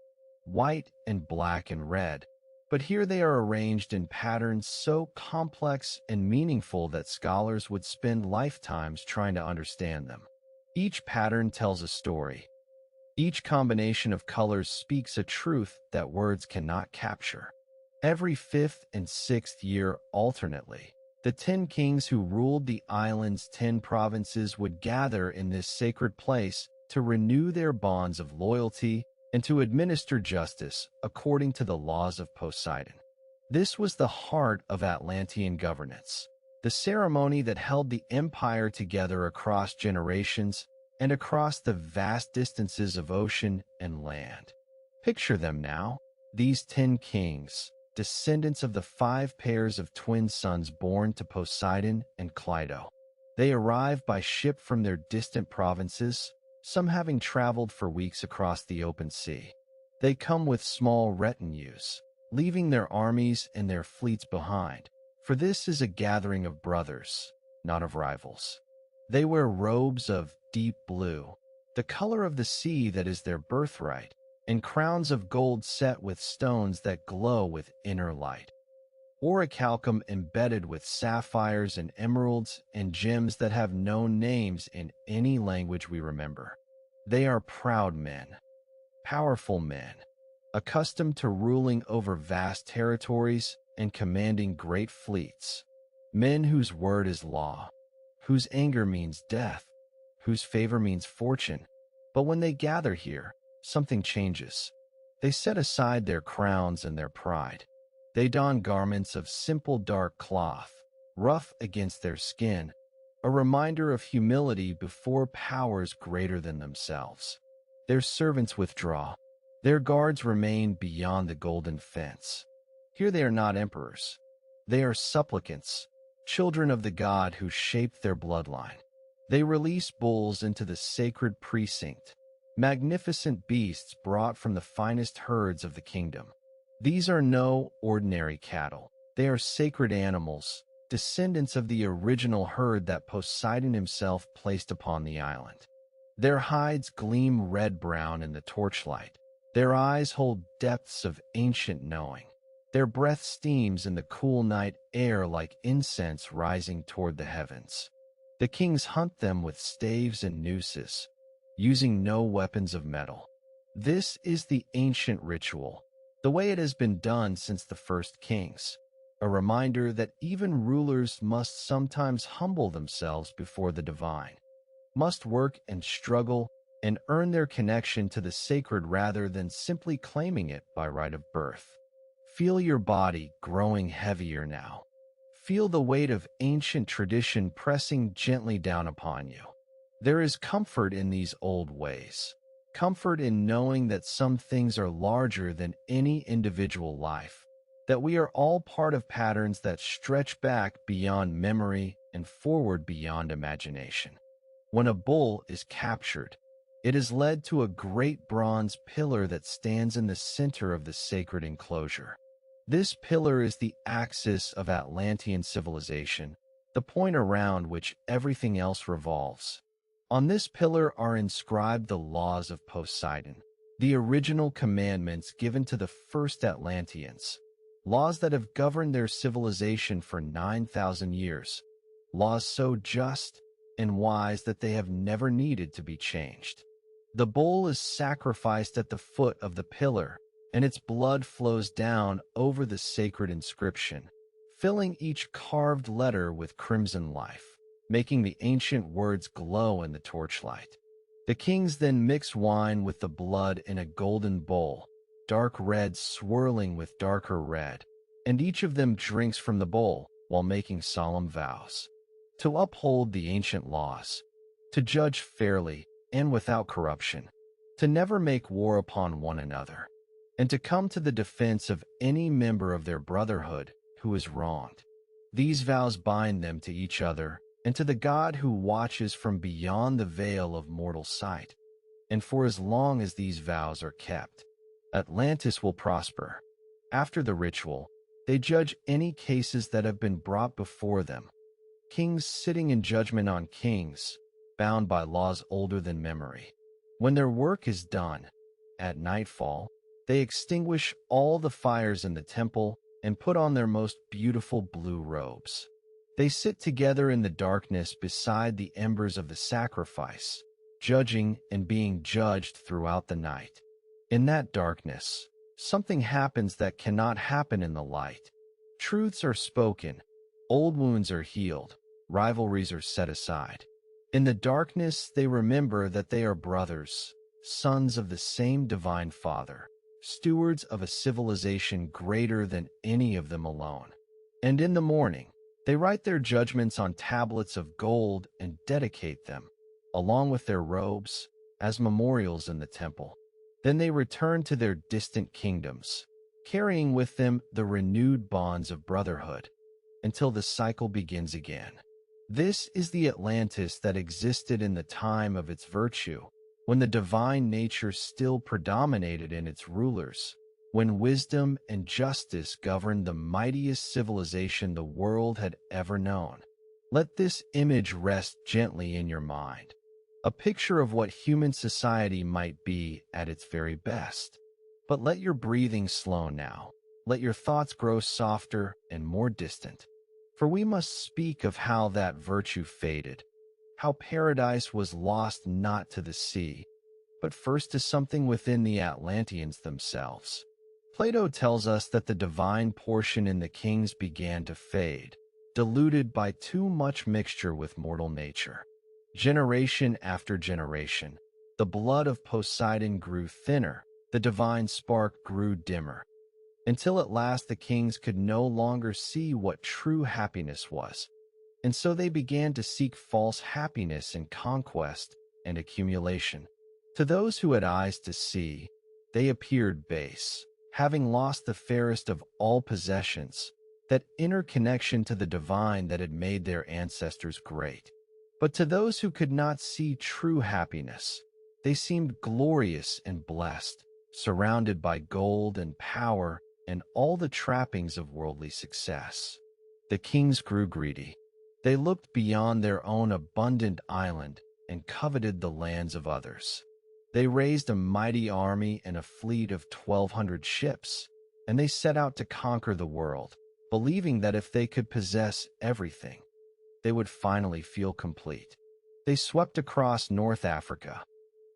white and black and red, but here they are arranged in patterns so complex and meaningful that scholars would spend lifetimes trying to understand them. Each pattern tells a story. Each combination of colors speaks a truth that words cannot capture. Every fifth and sixth year alternately, the 10 kings who ruled the island's 10 provinces would gather in this sacred place to renew their bonds of loyalty and to administer justice according to the laws of Poseidon. This was the heart of Atlantean governance, the ceremony that held the empire together across generations and across the vast distances of ocean and land. Picture them now, these 10 kings, descendants of the 5 pairs of twin sons born to Poseidon and Cleito. They arrive by ship from their distant provinces, some having traveled for weeks across the open sea. They come with small retinues, leaving their armies and their fleets behind, for this is a gathering of brothers, not of rivals. They wear robes of deep blue, the color of the sea that is their birthright, and crowns of gold set with stones that glow with inner light. Orichalcum embedded with sapphires and emeralds and gems that have no names in any language we remember. They are proud men, powerful men, accustomed to ruling over vast territories and commanding great fleets. Men whose word is law, whose anger means death, whose favor means fortune. But when they gather here, something changes. They set aside their crowns and their pride. They don garments of simple dark cloth, rough against their skin, a reminder of humility before powers greater than themselves. Their servants withdraw. Their guards remain beyond the golden fence. Here they are not emperors. They are supplicants, children of the god who shaped their bloodline. They release bulls into the sacred precinct, magnificent beasts brought from the finest herds of the kingdom. These are no ordinary cattle. They are sacred animals, descendants of the original herd that Poseidon himself placed upon the island. Their hides gleam red-brown in the torchlight. Their eyes hold depths of ancient knowing. Their breath steams in the cool night air like incense rising toward the heavens. The kings hunt them with staves and nooses, using no weapons of metal. This is the ancient ritual, the way it has been done since the first kings, a reminder that even rulers must sometimes humble themselves before the divine, must work and struggle and earn their connection to the sacred rather than simply claiming it by right of birth. Feel your body growing heavier now. Feel the weight of ancient tradition pressing gently down upon you. There is comfort in these old ways, comfort in knowing that some things are larger than any individual life, that we are all part of patterns that stretch back beyond memory and forward beyond imagination. When a bull is captured, it is led to a great bronze pillar that stands in the center of the sacred enclosure. This pillar is the axis of Atlantean civilization, the point around which everything else revolves. On this pillar are inscribed the laws of Poseidon, the original commandments given to the first Atlanteans, laws that have governed their civilization for 9,000 years, laws so just and wise that they have never needed to be changed. The bull is sacrificed at the foot of the pillar, and its blood flows down over the sacred inscription, filling each carved letter with crimson life, making the ancient words glow in the torchlight. The kings then mix wine with the blood in a golden bowl, dark red swirling with darker red, and each of them drinks from the bowl while making solemn vows to uphold the ancient laws, to judge fairly and without corruption, to never make war upon one another, and to come to the defense of any member of their brotherhood who is wronged. These vows bind them to each other and to the God who watches from beyond the veil of mortal sight. And for as long as these vows are kept, Atlantis will prosper. After the ritual, they judge any cases that have been brought before them, kings sitting in judgment on kings, bound by laws older than memory. When their work is done, at nightfall, they extinguish all the fires in the temple and put on their most beautiful blue robes. They sit together in the darkness beside the embers of the sacrifice, judging and being judged throughout the night. In that darkness, something happens that cannot happen in the light. Truths are spoken, old wounds are healed, rivalries are set aside. In the darkness, they remember that they are brothers, sons of the same divine Father, stewards of a civilization greater than any of them alone. And in the morning, they write their judgments on tablets of gold and dedicate them, along with their robes, as memorials in the temple. Then they return to their distant kingdoms, carrying with them the renewed bonds of brotherhood, until the cycle begins again. This is the Atlantis that existed in the time of its virtue, when the divine nature still predominated in its rulers, when wisdom and justice governed the mightiest civilization the world had ever known. Let this image rest gently in your mind, a picture of what human society might be at its very best. But let your breathing slow now. Let your thoughts grow softer and more distant. For we must speak of how that virtue faded, how paradise was lost not to the sea, but first to something within the Atlanteans themselves. Plato tells us that the divine portion in the kings began to fade, diluted by too much mixture with mortal nature. Generation after generation, the blood of Poseidon grew thinner, the divine spark grew dimmer, until at last the kings could no longer see what true happiness was. And so they began to seek false happiness in conquest and accumulation. To those who had eyes to see, they appeared base, having lost the fairest of all possessions, that inner connection to the divine that had made their ancestors great. But to those who could not see true happiness, they seemed glorious and blessed, surrounded by gold and power and all the trappings of worldly success. The kings grew greedy. They looked beyond their own abundant island and coveted the lands of others. They raised a mighty army and a fleet of 1,200 ships, and they set out to conquer the world, believing that if they could possess everything, they would finally feel complete. They swept across North Africa,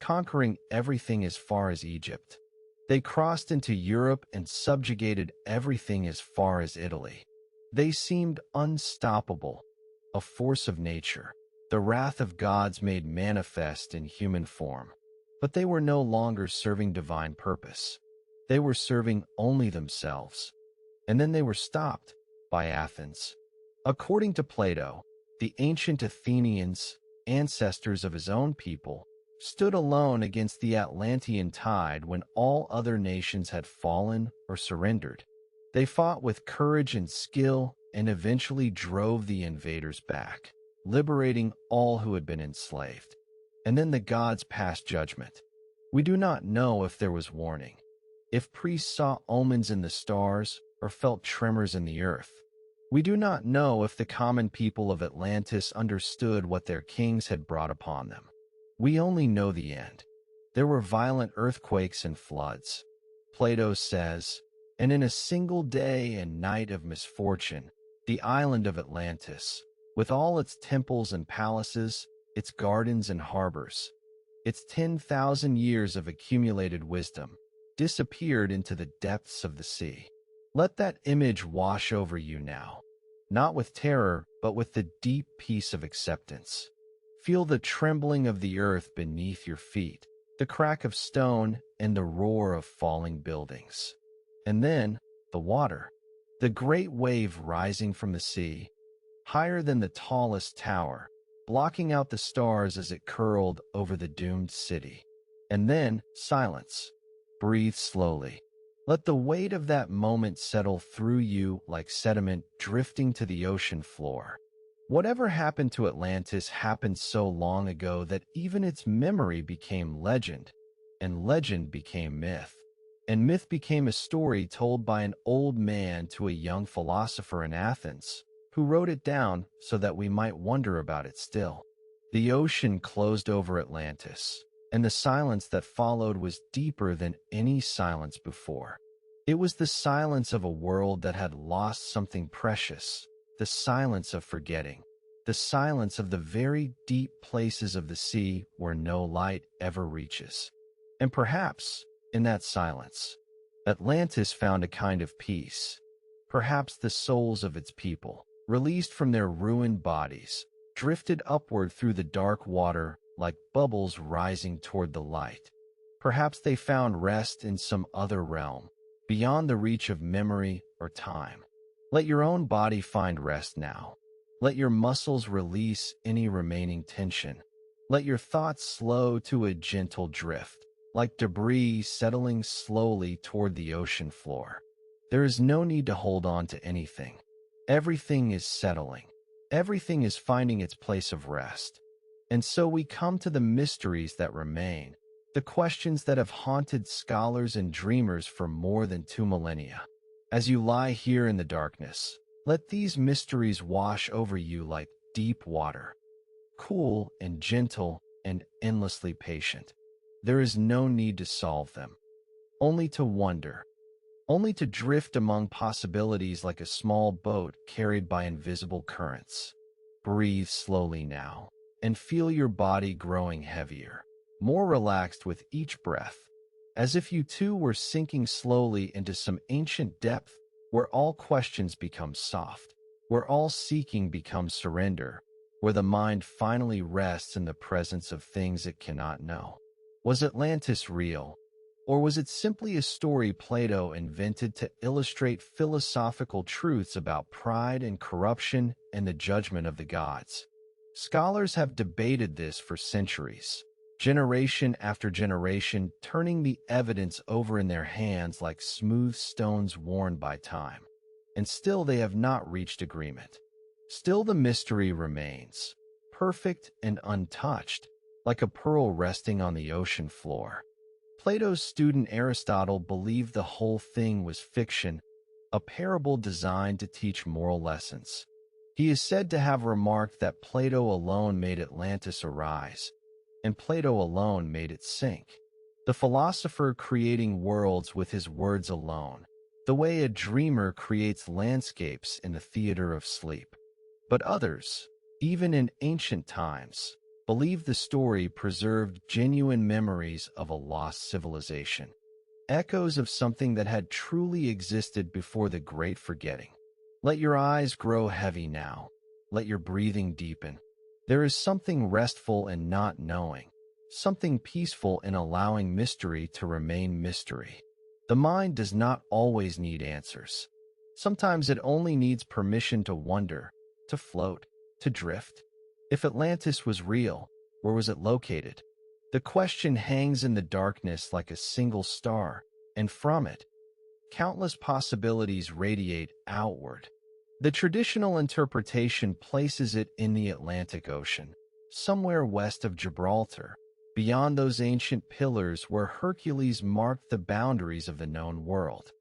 conquering everything as far as Egypt. They crossed into Europe and subjugated everything as far as Italy. They seemed unstoppable, a force of nature, the wrath of gods made manifest in human form. But they were no longer serving divine purpose. They were serving only themselves. And then they were stopped by Athens. According to Plato, the ancient Athenians, ancestors of his own people, stood alone against the Atlantean tide when all other nations had fallen or surrendered. They fought with courage and skill and eventually drove the invaders back, liberating all who had been enslaved. And then the gods passed judgment. We do not know if there was warning, if priests saw omens in the stars or felt tremors in the earth. We do not know if the common people of Atlantis understood what their kings had brought upon them. We only know the end. There were violent earthquakes and floods. Plato says, and in a single day and night of misfortune, the island of Atlantis, with all its temples and palaces, its gardens and harbors, its 10,000 years of accumulated wisdom, disappeared into the depths of the sea. Let that image wash over you now, not with terror, but with the deep peace of acceptance. Feel the trembling of the earth beneath your feet, the crack of stone, and the roar of falling buildings. And then, the water, the great wave rising from the sea, higher than the tallest tower, blocking out the stars as it curled over the doomed city. And then, silence. Breathe slowly. Let the weight of that moment settle through you like sediment drifting to the ocean floor. Whatever happened to Atlantis happened so long ago that even its memory became legend, and legend became myth, and myth became a story told by an old man to a young philosopher in Athens, who wrote it down so that we might wonder about it still. The ocean closed over Atlantis, and the silence that followed was deeper than any silence before. It was the silence of a world that had lost something precious, the silence of forgetting, the silence of the very deep places of the sea where no light ever reaches. And perhaps, in that silence, Atlantis found a kind of peace. Perhaps the souls of its people, released from their ruined bodies, drifted upward through the dark water like bubbles rising toward the light. Perhaps they found rest in some other realm, beyond the reach of memory or time. Let your own body find rest now. Let your muscles release any remaining tension. Let your thoughts slow to a gentle drift, like debris settling slowly toward the ocean floor. There is no need to hold on to anything. Everything is settling. Everything is finding its place of rest. And so we come to the mysteries that remain, the questions that have haunted scholars and dreamers for more than 2 millennia. As you lie here in the darkness, let these mysteries wash over you like deep water, cool and gentle and endlessly patient. There is no need to solve them, only to wonder, only to drift among possibilities like a small boat carried by invisible currents. Breathe slowly now, and feel your body growing heavier, more relaxed with each breath, as if you too were sinking slowly into some ancient depth where all questions become soft, where all seeking becomes surrender, where the mind finally rests in the presence of things it cannot know. Was Atlantis real, or was it simply a story Plato invented to illustrate philosophical truths about pride and corruption and the judgment of the gods? Scholars have debated this for centuries, generation after generation, turning the evidence over in their hands like smooth stones worn by time. And still they have not reached agreement. Still the mystery remains, perfect and untouched, like a pearl resting on the ocean floor. Plato's student Aristotle believed the whole thing was fiction, a parable designed to teach moral lessons. He is said to have remarked that Plato alone made Atlantis arise, and Plato alone made it sink. The philosopher creating worlds with his words alone, the way a dreamer creates landscapes in the theater of sleep. But others, even in ancient times, believed the story preserved genuine memories of a lost civilization, echoes of something that had truly existed before the great forgetting. Let your eyes grow heavy now. Let your breathing deepen. There is something restful in not knowing, something peaceful in allowing mystery to remain mystery. The mind does not always need answers. Sometimes it only needs permission to wonder, to float, to drift. If Atlantis was real, where was it located? The question hangs in the darkness like a single star, and from it, countless possibilities radiate outward. The traditional interpretation places it in the Atlantic Ocean, somewhere west of Gibraltar, beyond those ancient pillars where Hercules marked the boundaries of the known world.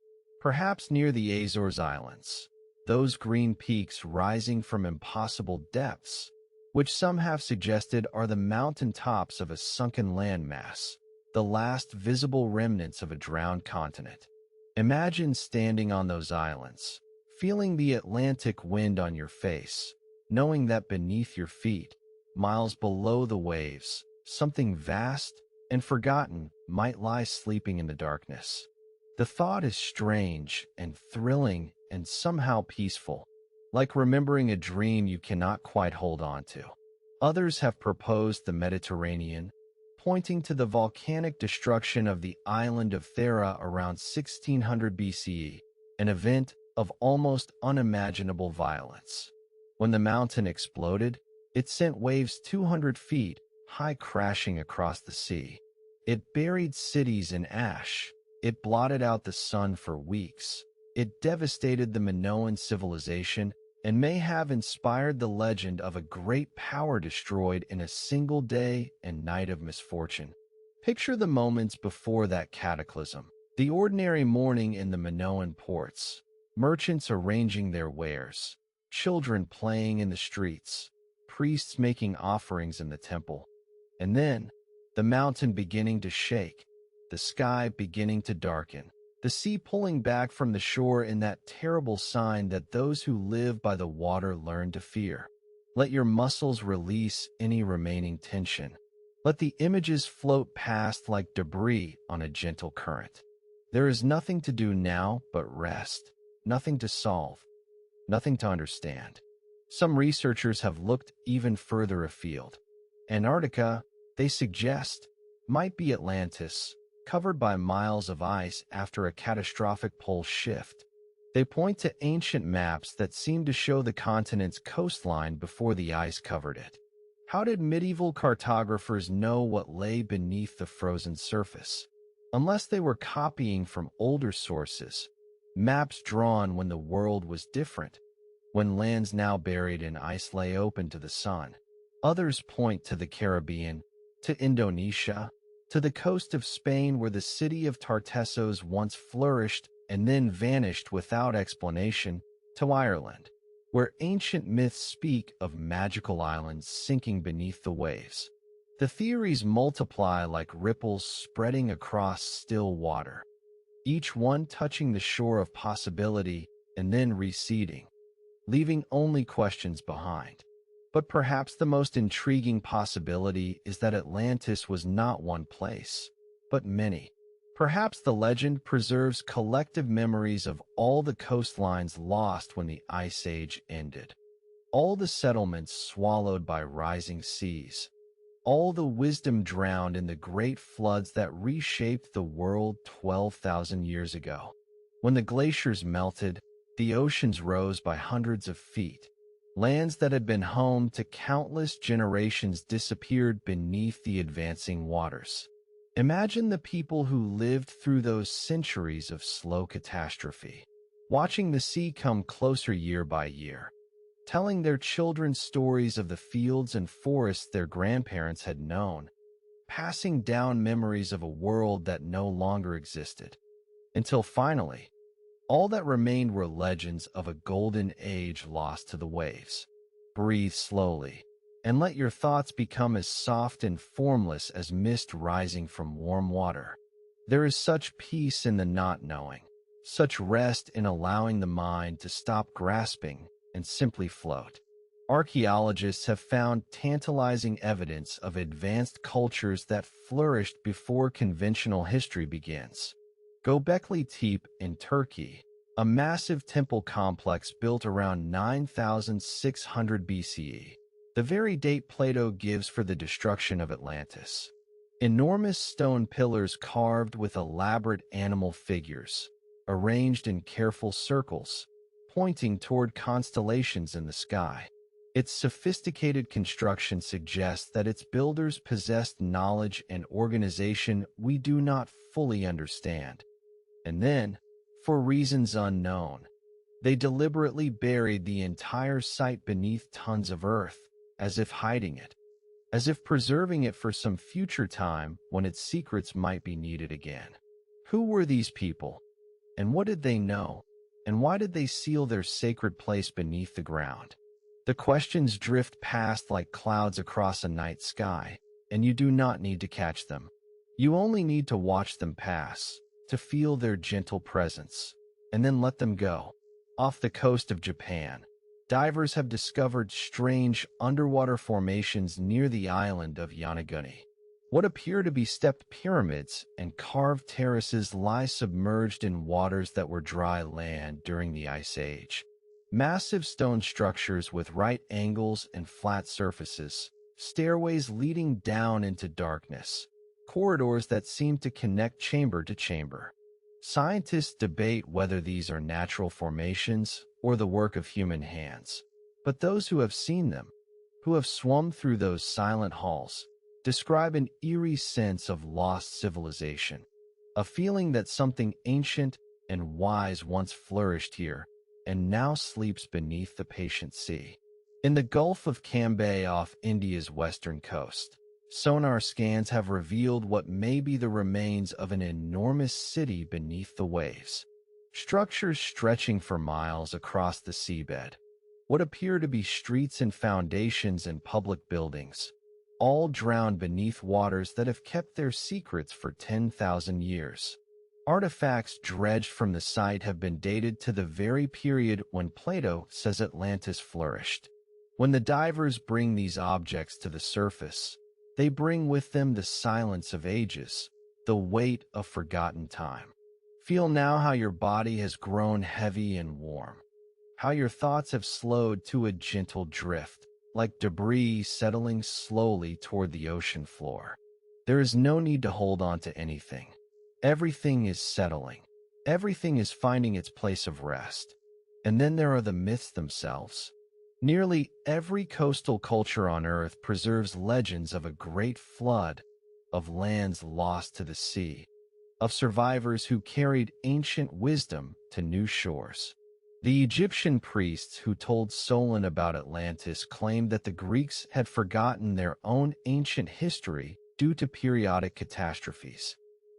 Perhaps near the Azores Islands, those green peaks rising from impossible depths, which some have suggested are the mountain tops of a sunken landmass, the the last visible remnants of a drowned continent. Imagine standing on those islands, feeling the Atlantic wind on your face, knowing that beneath your feet, miles below the waves, something vast and forgotten might lie sleeping in the darkness. The thought is strange and thrilling and somehow peaceful, like remembering a dream you cannot quite hold on to. Others have proposed the Mediterranean, pointing to the volcanic destruction of the island of Thera around 1600 BCE, an event of almost unimaginable violence. When the mountain exploded, it sent waves 200 feet high crashing across the sea. It buried cities in ash. It blotted out the sun for weeks. It devastated the Minoan civilization and may have inspired the legend of a great power destroyed in a single day and night of misfortune. Picture the moments before that cataclysm. The ordinary morning in the Minoan ports, merchants arranging their wares, children playing in the streets, priests making offerings in the temple. And then, the mountain beginning to shake, the sky beginning to darken, the sea pulling back from the shore in that terrible sign that those who live by the water learn to fear. Let your muscles release any remaining tension. Let the images float past like debris on a gentle current. There is nothing to do now but rest, nothing to solve, nothing to understand. Some researchers have looked even further afield. Antarctica, they suggest, might be Atlantis, covered by miles of ice after a catastrophic pole shift. They point to ancient maps that seem to show the continent's coastline before the ice covered it. How did medieval cartographers know what lay beneath the frozen surface? Unless they were copying from older sources, maps drawn when the world was different, when lands now buried in ice lay open to the sun. Others point to the Caribbean, to Indonesia, to the coast of Spain where the city of Tartessos once flourished and then vanished without explanation, to Ireland, where ancient myths speak of magical islands sinking beneath the waves. The theories multiply like ripples spreading across still water, each one touching the shore of possibility and then receding, leaving only questions behind. But perhaps the most intriguing possibility is that Atlantis was not one place, but many. Perhaps the legend preserves collective memories of all the coastlines lost when the Ice Age ended, all the settlements swallowed by rising seas, all the wisdom drowned in the great floods that reshaped the world 12,000 years ago. When the glaciers melted, the oceans rose by hundreds of feet. Lands that had been home to countless generations disappeared beneath the advancing waters. Imagine the people who lived through those centuries of slow catastrophe, watching the sea come closer year by year, telling their children stories of the fields and forests their grandparents had known, passing down memories of a world that no longer existed, until finally, all that remained were legends of a golden age lost to the waves. Breathe slowly, and let your thoughts become as soft and formless as mist rising from warm water. There is such peace in the not knowing, such rest in allowing the mind to stop grasping and simply float. Archaeologists have found tantalizing evidence of advanced cultures that flourished before conventional history begins. Göbekli Tepe in Turkey, a massive temple complex built around 9600 BCE, the very date Plato gives for the destruction of Atlantis. Enormous stone pillars carved with elaborate animal figures, arranged in careful circles, pointing toward constellations in the sky. Its sophisticated construction suggests that its builders possessed knowledge and organization we do not fully understand. And then, for reasons unknown, they deliberately buried the entire site beneath tons of earth, as if hiding it, as if preserving it for some future time when its secrets might be needed again. Who were these people? And what did they know? And why did they seal their sacred place beneath the ground? The questions drift past like clouds across a night sky, and you do not need to catch them. You only need to watch them pass, to feel their gentle presence, and then let them go. Off the coast of Japan, divers have discovered strange underwater formations near the island of Yonaguni. What appear to be stepped pyramids and carved terraces lie submerged in waters that were dry land during the Ice Age. Massive stone structures with right angles and flat surfaces, stairways leading down into darkness, corridors that seem to connect chamber to chamber. Scientists debate whether these are natural formations or the work of human hands. But those who have seen them, who have swum through those silent halls, describe an eerie sense of lost civilization, a feeling that something ancient and wise once flourished here and now sleeps beneath the patient sea. In the Gulf of Cambay off India's western coast, sonar scans have revealed what may be the remains of an enormous city beneath the waves. Structures stretching for miles across the seabed, what appear to be streets and foundations and public buildings, all drowned beneath waters that have kept their secrets for 10,000 years. Artifacts dredged from the site have been dated to the very period when Plato says Atlantis flourished. When the divers bring these objects to the surface, they bring with them the silence of ages, the weight of forgotten time. Feel now how your body has grown heavy and warm, how your thoughts have slowed to a gentle drift, like debris settling slowly toward the ocean floor. There is no need to hold on to anything. Everything is settling. Everything is finding its place of rest. And then there are the myths themselves. Nearly every coastal culture on Earth preserves legends of a great flood, of lands lost to the sea, of survivors who carried ancient wisdom to new shores. The Egyptian priests who told Solon about Atlantis claimed that the Greeks had forgotten their own ancient history due to periodic catastrophes.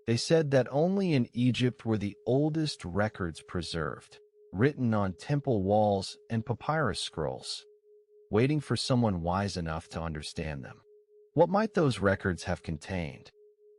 They said that only in Egypt were the oldest records preserved, written on temple walls and papyrus scrolls, waiting for someone wise enough to understand them. What might those records have contained?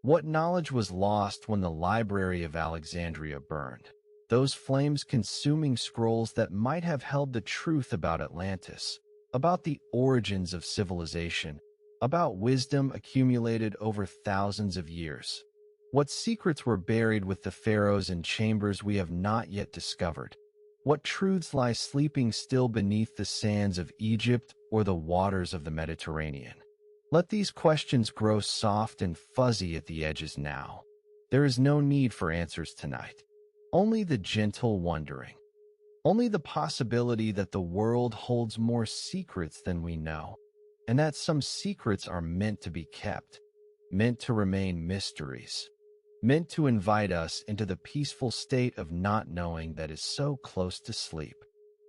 What knowledge was lost when the Library of Alexandria burned? Those flames-consuming scrolls that might have held the truth about Atlantis, about the origins of civilization, about wisdom accumulated over thousands of years. What secrets were buried with the pharaohs in chambers we have not yet discovered? What truths lie sleeping still beneath the sands of Egypt or the waters of the Mediterranean? Let these questions grow soft and fuzzy at the edges now. There is no need for answers tonight. Only the gentle wondering. Only the possibility that the world holds more secrets than we know, and that some secrets are meant to be kept, meant to remain mysteries, meant to invite us into the peaceful state of not knowing that is so close to sleep.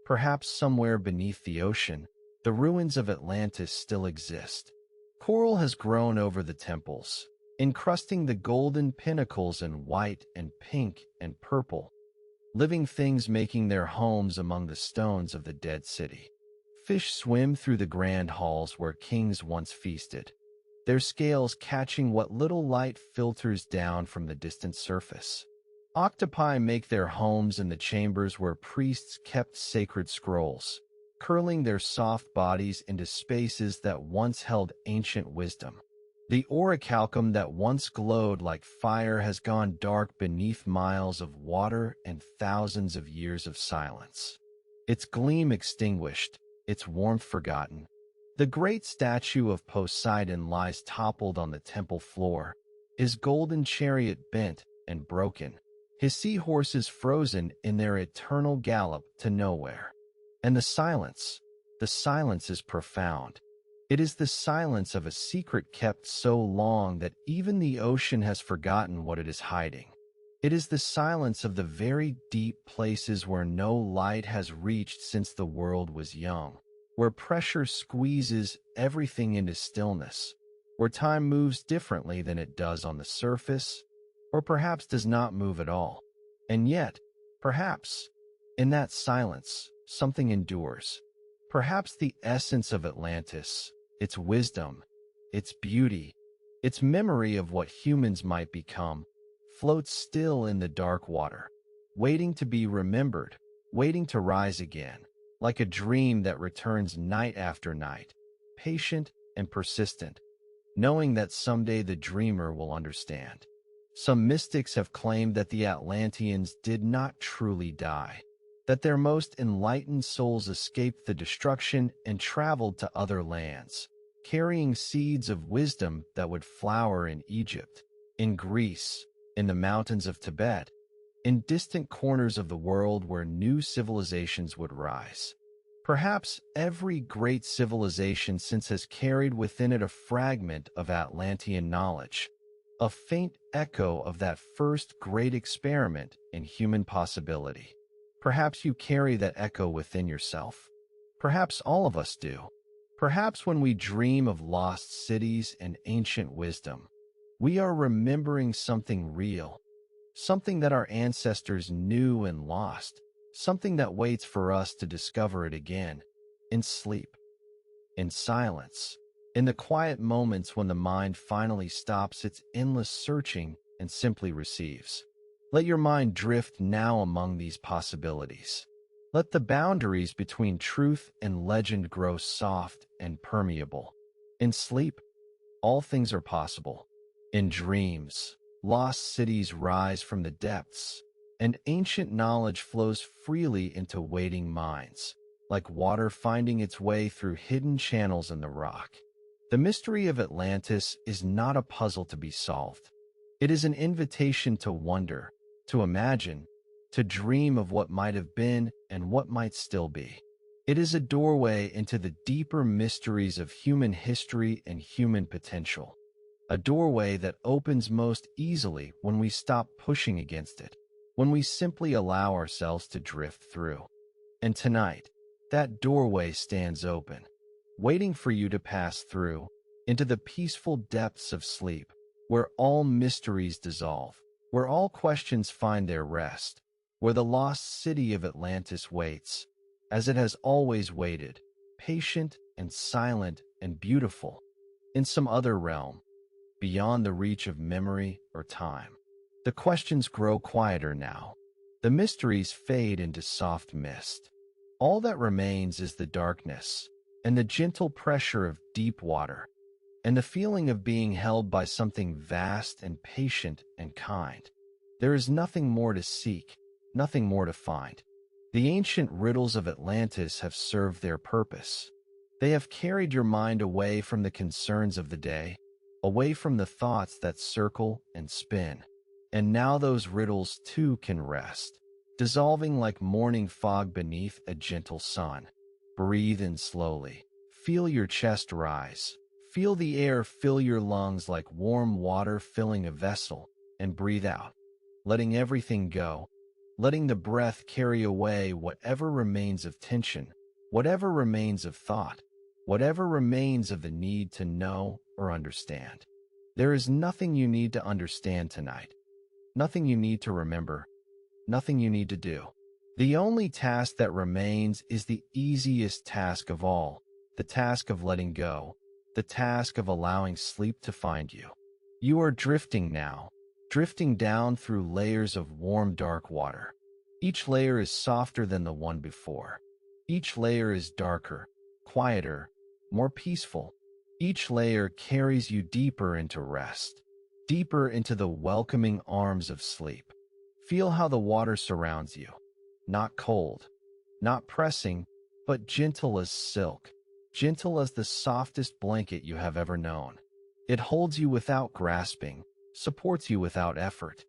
Perhaps somewhere beneath the ocean, the ruins of Atlantis still exist. Coral has grown over the temples, encrusting the golden pinnacles in white and pink and purple, living things making their homes among the stones of the dead city. Fish swim through the grand halls where kings once feasted, their scales catching what little light filters down from the distant surface. Octopi make their homes in the chambers where priests kept sacred scrolls, curling their soft bodies into spaces that once held ancient wisdom. The orichalcum that once glowed like fire has gone dark beneath miles of water and thousands of years of silence. Its gleam extinguished, its warmth forgotten. The great statue of Poseidon lies toppled on the temple floor, his golden chariot bent and broken, his seahorses frozen in their eternal gallop to nowhere. And the silence is profound. It is the silence of a secret kept so long that even the ocean has forgotten what it is hiding. It is the silence of the very deep places where no light has reached since the world was young, where pressure squeezes everything into stillness, where time moves differently than it does on the surface, or perhaps does not move at all. And yet, perhaps, in that silence, something endures. Perhaps the essence of Atlantis, its wisdom, its beauty, Its memory of what humans might become floats still in the dark water, waiting to be remembered, waiting to rise again, like a dream that returns night after night, patient and persistent, knowing that someday the dreamer will understand. Some mystics have claimed that the Atlanteans did not truly die, that their most enlightened souls escaped the destruction and traveled to other lands, carrying seeds of wisdom that would flower in Egypt, in Greece, in the mountains of Tibet, in distant corners of the world where new civilizations would rise. Perhaps every great civilization since has carried within it a fragment of Atlantean knowledge, a faint echo of that first great experiment in human possibility. Perhaps you carry that echo within yourself. Perhaps all of us do. Perhaps when we dream of lost cities and ancient wisdom, we are remembering something real, something that our ancestors knew and lost, something that waits for us to discover it again, in sleep, in silence, in the quiet moments when the mind finally stops its endless searching and simply receives. Let your mind drift now among these possibilities. Let the boundaries between truth and legend grow soft and permeable. In sleep, all things are possible. In dreams, lost cities rise from the depths, and ancient knowledge flows freely into waiting minds, like water finding its way through hidden channels in the rock. The mystery of Atlantis is not a puzzle to be solved. It is an invitation to wonder, to imagine, to dream of what might have been and what might still be. It is a doorway into the deeper mysteries of human history and human potential. A doorway that opens most easily when we stop pushing against it, when we simply allow ourselves to drift through. And tonight, that doorway stands open, waiting for you to pass through into the peaceful depths of sleep, where all mysteries dissolve, where all questions find their rest, where the lost city of Atlantis waits, as it has always waited, patient and silent and beautiful, in some other realm, beyond the reach of memory or time. The questions grow quieter now. The mysteries fade into soft mist. All that remains is the darkness and the gentle pressure of deep water and the feeling of being held by something vast and patient and kind. There is nothing more to seek, nothing more to find. The ancient riddles of Atlantis have served their purpose. They have carried your mind away from the concerns of the day, away from the thoughts that circle and spin. And now those riddles too can rest, dissolving like morning fog beneath a gentle sun. Breathe in slowly. Feel your chest rise. Feel the air fill your lungs like warm water filling a vessel, and breathe out, letting everything go, letting the breath carry away whatever remains of tension, whatever remains of thought, whatever remains of the need to know or understand. There is nothing you need to understand tonight, nothing you need to remember, nothing you need to do. The only task that remains is the easiest task of all, the task of letting go, the task of allowing sleep to find you. You are drifting now, drifting down through layers of warm dark water. Each layer is softer than the one before. Each layer is darker, quieter, more peaceful. Each layer carries you deeper into rest, deeper into the welcoming arms of sleep. Feel how the water surrounds you, not cold, not pressing, but gentle as silk, gentle as the softest blanket you have ever known. It holds you without grasping, supports you without effort.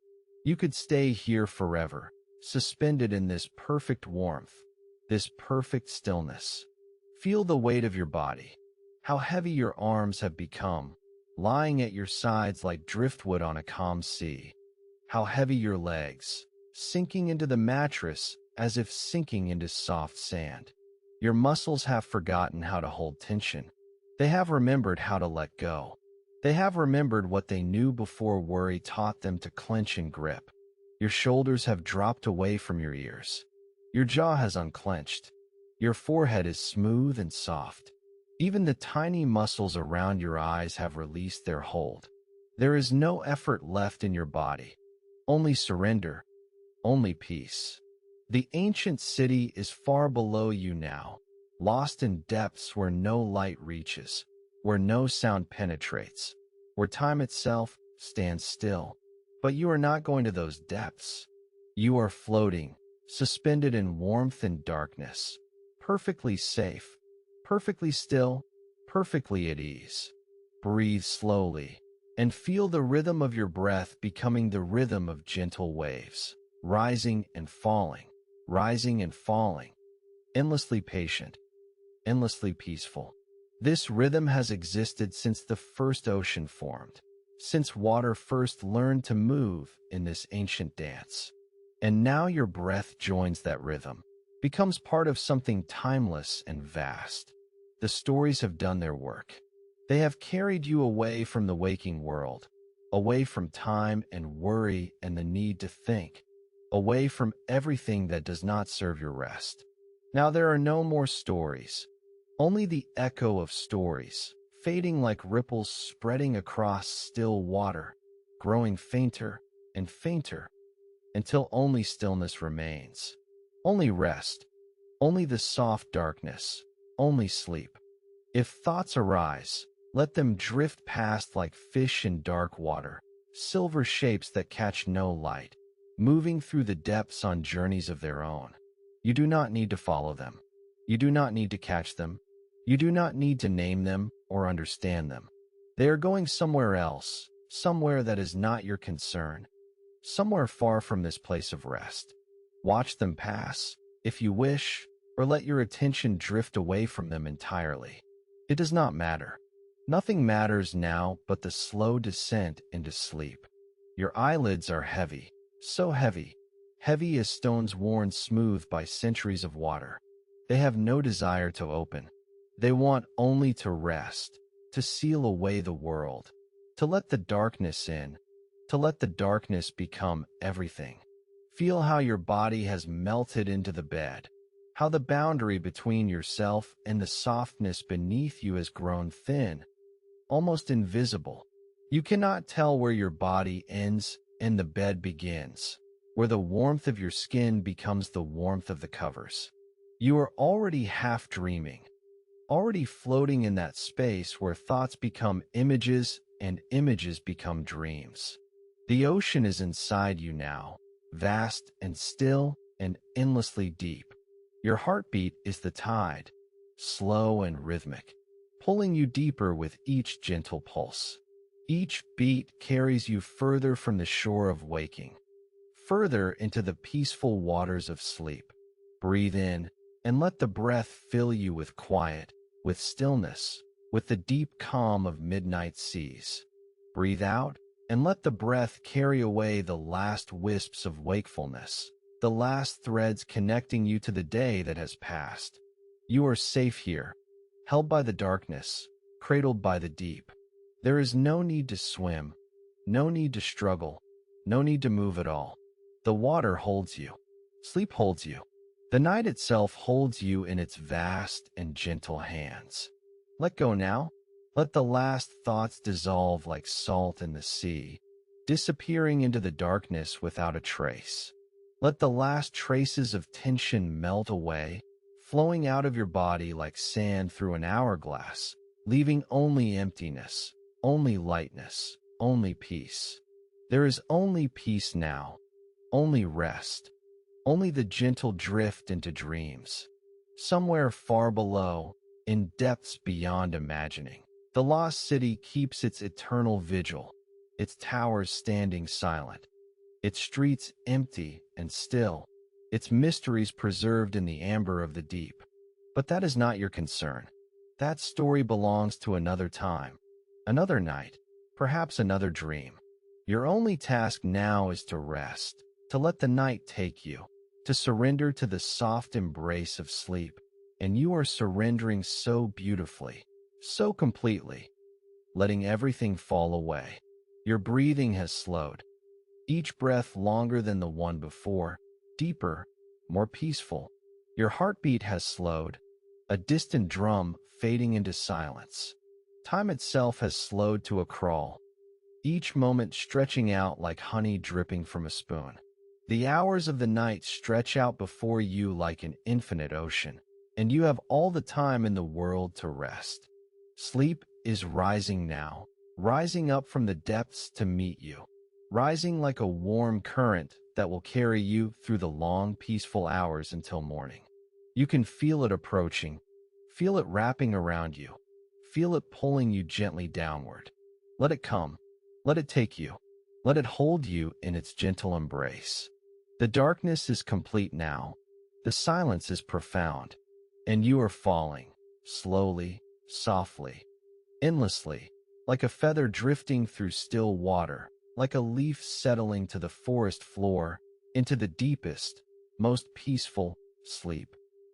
You could stay here forever, suspended in this perfect warmth, this perfect stillness. Feel the weight of your body, how heavy your arms have become, lying at your sides like driftwood on a calm sea. How heavy your legs, sinking into the mattress as if sinking into soft sand. Your muscles have forgotten how to hold tension. They have remembered how to let go. They have remembered what they knew before worry taught them to clench and grip. Your shoulders have dropped away from your ears. Your jaw has unclenched. Your forehead is smooth and soft. Even the tiny muscles around your eyes have released their hold. There is no effort left in your body, only surrender, only peace. The ancient city is far below you now, lost in depths where no light reaches, where no sound penetrates, where time itself stands still. But you are not going to those depths. You are floating, suspended in warmth and darkness, perfectly safe, perfectly still, perfectly at ease. Breathe slowly and feel the rhythm of your breath becoming the rhythm of gentle waves, rising and falling, rising and falling, endlessly patient, endlessly peaceful. This rhythm has existed since the first ocean formed, since water first learned to move in this ancient dance. And now your breath joins that rhythm, becomes part of something timeless and vast. The stories have done their work. They have carried you away from the waking world, away from time and worry and the need to think, away from everything that does not serve your rest. Now there are no more stories, only the echo of stories, fading like ripples spreading across still water, growing fainter and fainter, until only stillness remains. Only rest, only the soft darkness, only sleep. If thoughts arise, let them drift past like fish in dark water, silver shapes that catch no light, moving through the depths on journeys of their own. You do not need to follow them. You do not need to catch them. You do not need to name them or understand them. They are going somewhere else, somewhere that is not your concern, somewhere far from this place of rest. Watch them pass, if you wish, or let your attention drift away from them entirely. It does not matter. Nothing matters now but the slow descent into sleep. Your eyelids are heavy, so heavy, heavy as stones worn smooth by centuries of water. They have no desire to open. They want only to rest, to seal away the world, to let the darkness in, to let the darkness become everything. Feel how your body has melted into the bed, how the boundary between yourself and the softness beneath you has grown thin, almost invisible. You cannot tell where your body ends and the bed begins, where the warmth of your skin becomes the warmth of the covers. You are already half dreaming, already floating in that space where thoughts become images and images become dreams. The ocean is inside you now, vast and still and endlessly deep. Your heartbeat is the tide, slow and rhythmic, pulling you deeper with each gentle pulse. Each beat carries you further from the shore of waking, further into the peaceful waters of sleep. Breathe in and let the breath fill you with quiet, with stillness, with the deep calm of midnight seas. Breathe out and let the breath carry away the last wisps of wakefulness, the last threads connecting you to the day that has passed. You are safe here, held by the darkness, cradled by the deep. There is no need to swim, no need to struggle, no need to move at all. The water holds you. Sleep holds you. The night itself holds you in its vast and gentle hands. Let go now. Let the last thoughts dissolve like salt in the sea, disappearing into the darkness without a trace. Let the last traces of tension melt away, flowing out of your body like sand through an hourglass, leaving only emptiness, only lightness, only peace. There is only peace now, only rest, only the gentle drift into dreams. Somewhere far below, in depths beyond imagining, the lost city keeps its eternal vigil, its towers standing silent, its streets empty and still, its mysteries preserved in the amber of the deep. But that is not your concern. That story belongs to another time, another night, perhaps another dream. Your only task now is to rest, to let the night take you, to surrender to the soft embrace of sleep. And you are surrendering so beautifully, so completely, letting everything fall away. Your breathing has slowed, each breath longer than the one before, deeper, more peaceful. Your heartbeat has slowed, a distant drum fading into silence. Time itself has slowed to a crawl, each moment stretching out like honey dripping from a spoon. The hours of the night stretch out before you like an infinite ocean, and you have all the time in the world to rest. Sleep is rising now, rising up from the depths to meet you, rising like a warm current that will carry you through the long, peaceful hours until morning. You can feel it approaching, feel it wrapping around you, feel it pulling you gently downward. Let it come, let it take you, let it hold you in its gentle embrace. The darkness is complete now, the silence is profound, and you are falling, slowly, softly, endlessly, like a feather drifting through still water, like a leaf settling to the forest floor, into the deepest, most peaceful sleep.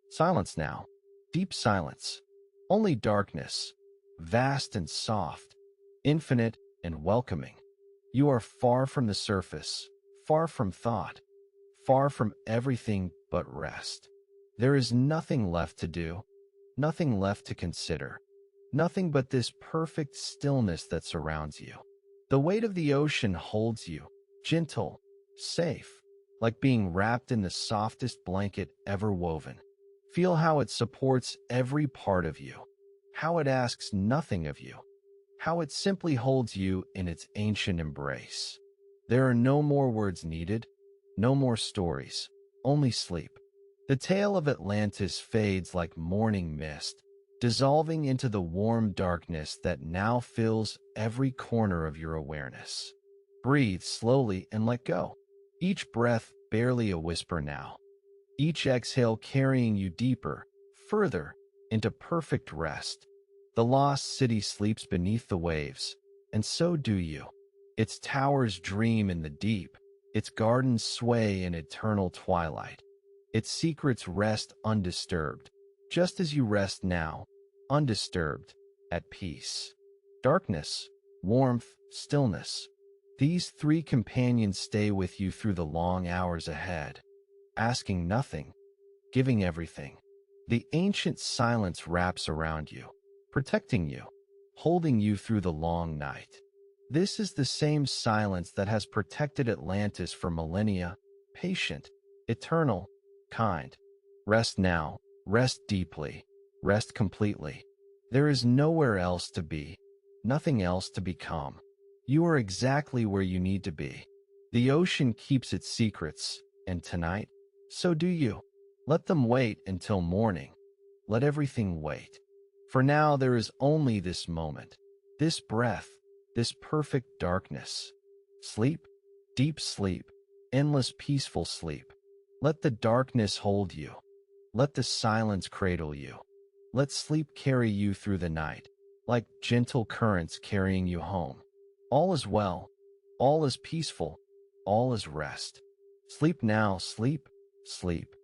Silence now, deep silence, only darkness, vast and soft, infinite and welcoming. You are far from the surface, far from thought, far from everything but rest. There is nothing left to do, nothing left to consider, nothing but this perfect stillness that surrounds you. The weight of the ocean holds you, gentle, safe, like being wrapped in the softest blanket ever woven. Feel how it supports every part of you, how it asks nothing of you, how it simply holds you in its ancient embrace. There are no more words needed, no more stories, only sleep. The tale of Atlantis fades like morning mist, dissolving into the warm darkness that now fills every corner of your awareness. Breathe slowly and let go. Each breath barely a whisper now. Each exhale carrying you deeper, further, into perfect rest. The lost city sleeps beneath the waves, and so do you. Its towers dream in the deep, its gardens sway in eternal twilight. Its secrets rest undisturbed, just as you rest now, undisturbed, at peace. Darkness, warmth, stillness. These three companions stay with you through the long hours ahead, asking nothing, giving everything. The ancient silence wraps around you, protecting you, holding you through the long night. This is the same silence that has protected Atlantis for millennia, patient, eternal, kind. Rest now, rest deeply, rest completely. There is nowhere else to be, nothing else to become. You are exactly where you need to be. The ocean keeps its secrets, and tonight, so do you. Let them wait until morning. Let everything wait. For now there is only this moment, this breath, this perfect darkness. Sleep, deep sleep, endless peaceful sleep. Let the darkness hold you. Let the silence cradle you. Let sleep carry you through the night, like gentle currents carrying you home. All is well, all is peaceful, all is rest. Sleep now, sleep, sleep.